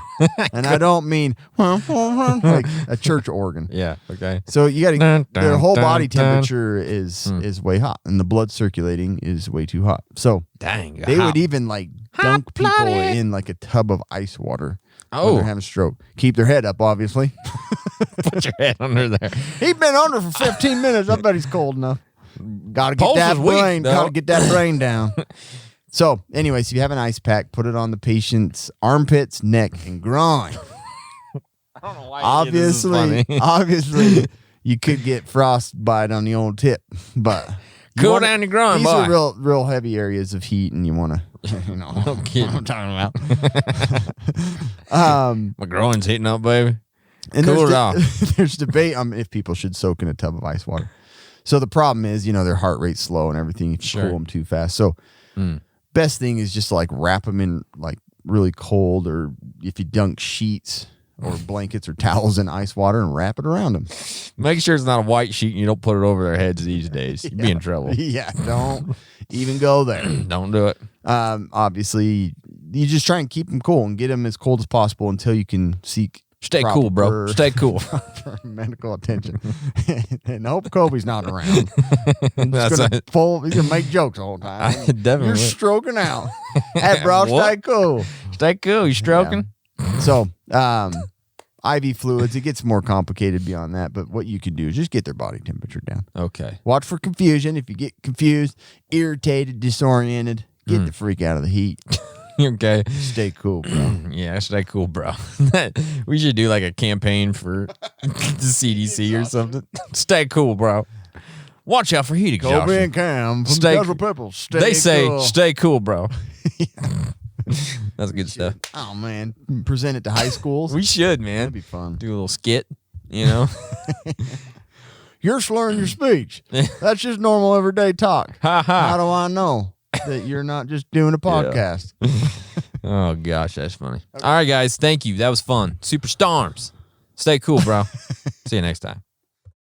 And I don't mean like a church organ. Yeah. Okay. So you got to, Dun, their dun, whole dun, body dun. temperature is way hot and the blood circulating is way too hot. So Dang. they would even like dunk people Hot-blooded. in like a tub of ice water when Oh. they're having a stroke. Keep their head up, obviously. Put your head under there. He's been under for 15 minutes. I bet he's cold enough. Got to get Pulse that is weak, brain. though. Got to get that brain down. So, anyways, if you have an ice pack, put it on the patient's armpits, neck, and groin. Obviously, you could get frostbite on the old tip, but Cool down your groin, these boy. are real heavy areas of heat, and you want to, No kidding. what I'm talking about. My groin's heating up, baby. And Cool it there's, off. there's debate on if people should soak in a tub of ice water. So the problem is, their heart rate's slow and everything. If you Sure. cool them too fast. So best thing is just to like wrap them in like really cold, or if you dunk sheets or blankets or towels in ice water and wrap it around them. Make sure it's not a white sheet and you don't put it over their heads these days. You'd be in trouble. Yeah, don't even go there. Don't do it. Obviously, you just try and keep them cool and get them as cold as possible until you can seek Stay cool, bro. Stay cool. medical attention. And hope Kobe's not around. That's He's gonna make jokes the whole time. Definitely. You're stroking out. Hey, bro, What? stay cool. Stay cool. You stroking? So, IV fluids, it gets more complicated beyond that, but what you can do is just get their body temperature down. Okay. Watch for confusion. If you get confused, irritated, disoriented, get the freak out of the heat. Okay. Stay cool, bro. Yeah, stay cool, bro. We should do like a campaign for the CDC or something. Stay cool, bro. Watch out for heat Kobe exhaustion. and Cam from Stay- Casual People. Stay They say, cool. stay cool, bro. That's good stuff. Oh, man. Present it to high schools. We should, That'd man. be fun. Do a little skit, you know? You're slurring your speech. That's just normal everyday talk. Ha How ha. do I know that you're not just doing a podcast? Oh, gosh, that's funny. All right, guys. Thank you. That was fun. Superstorms. Stay cool, bro. See you next time.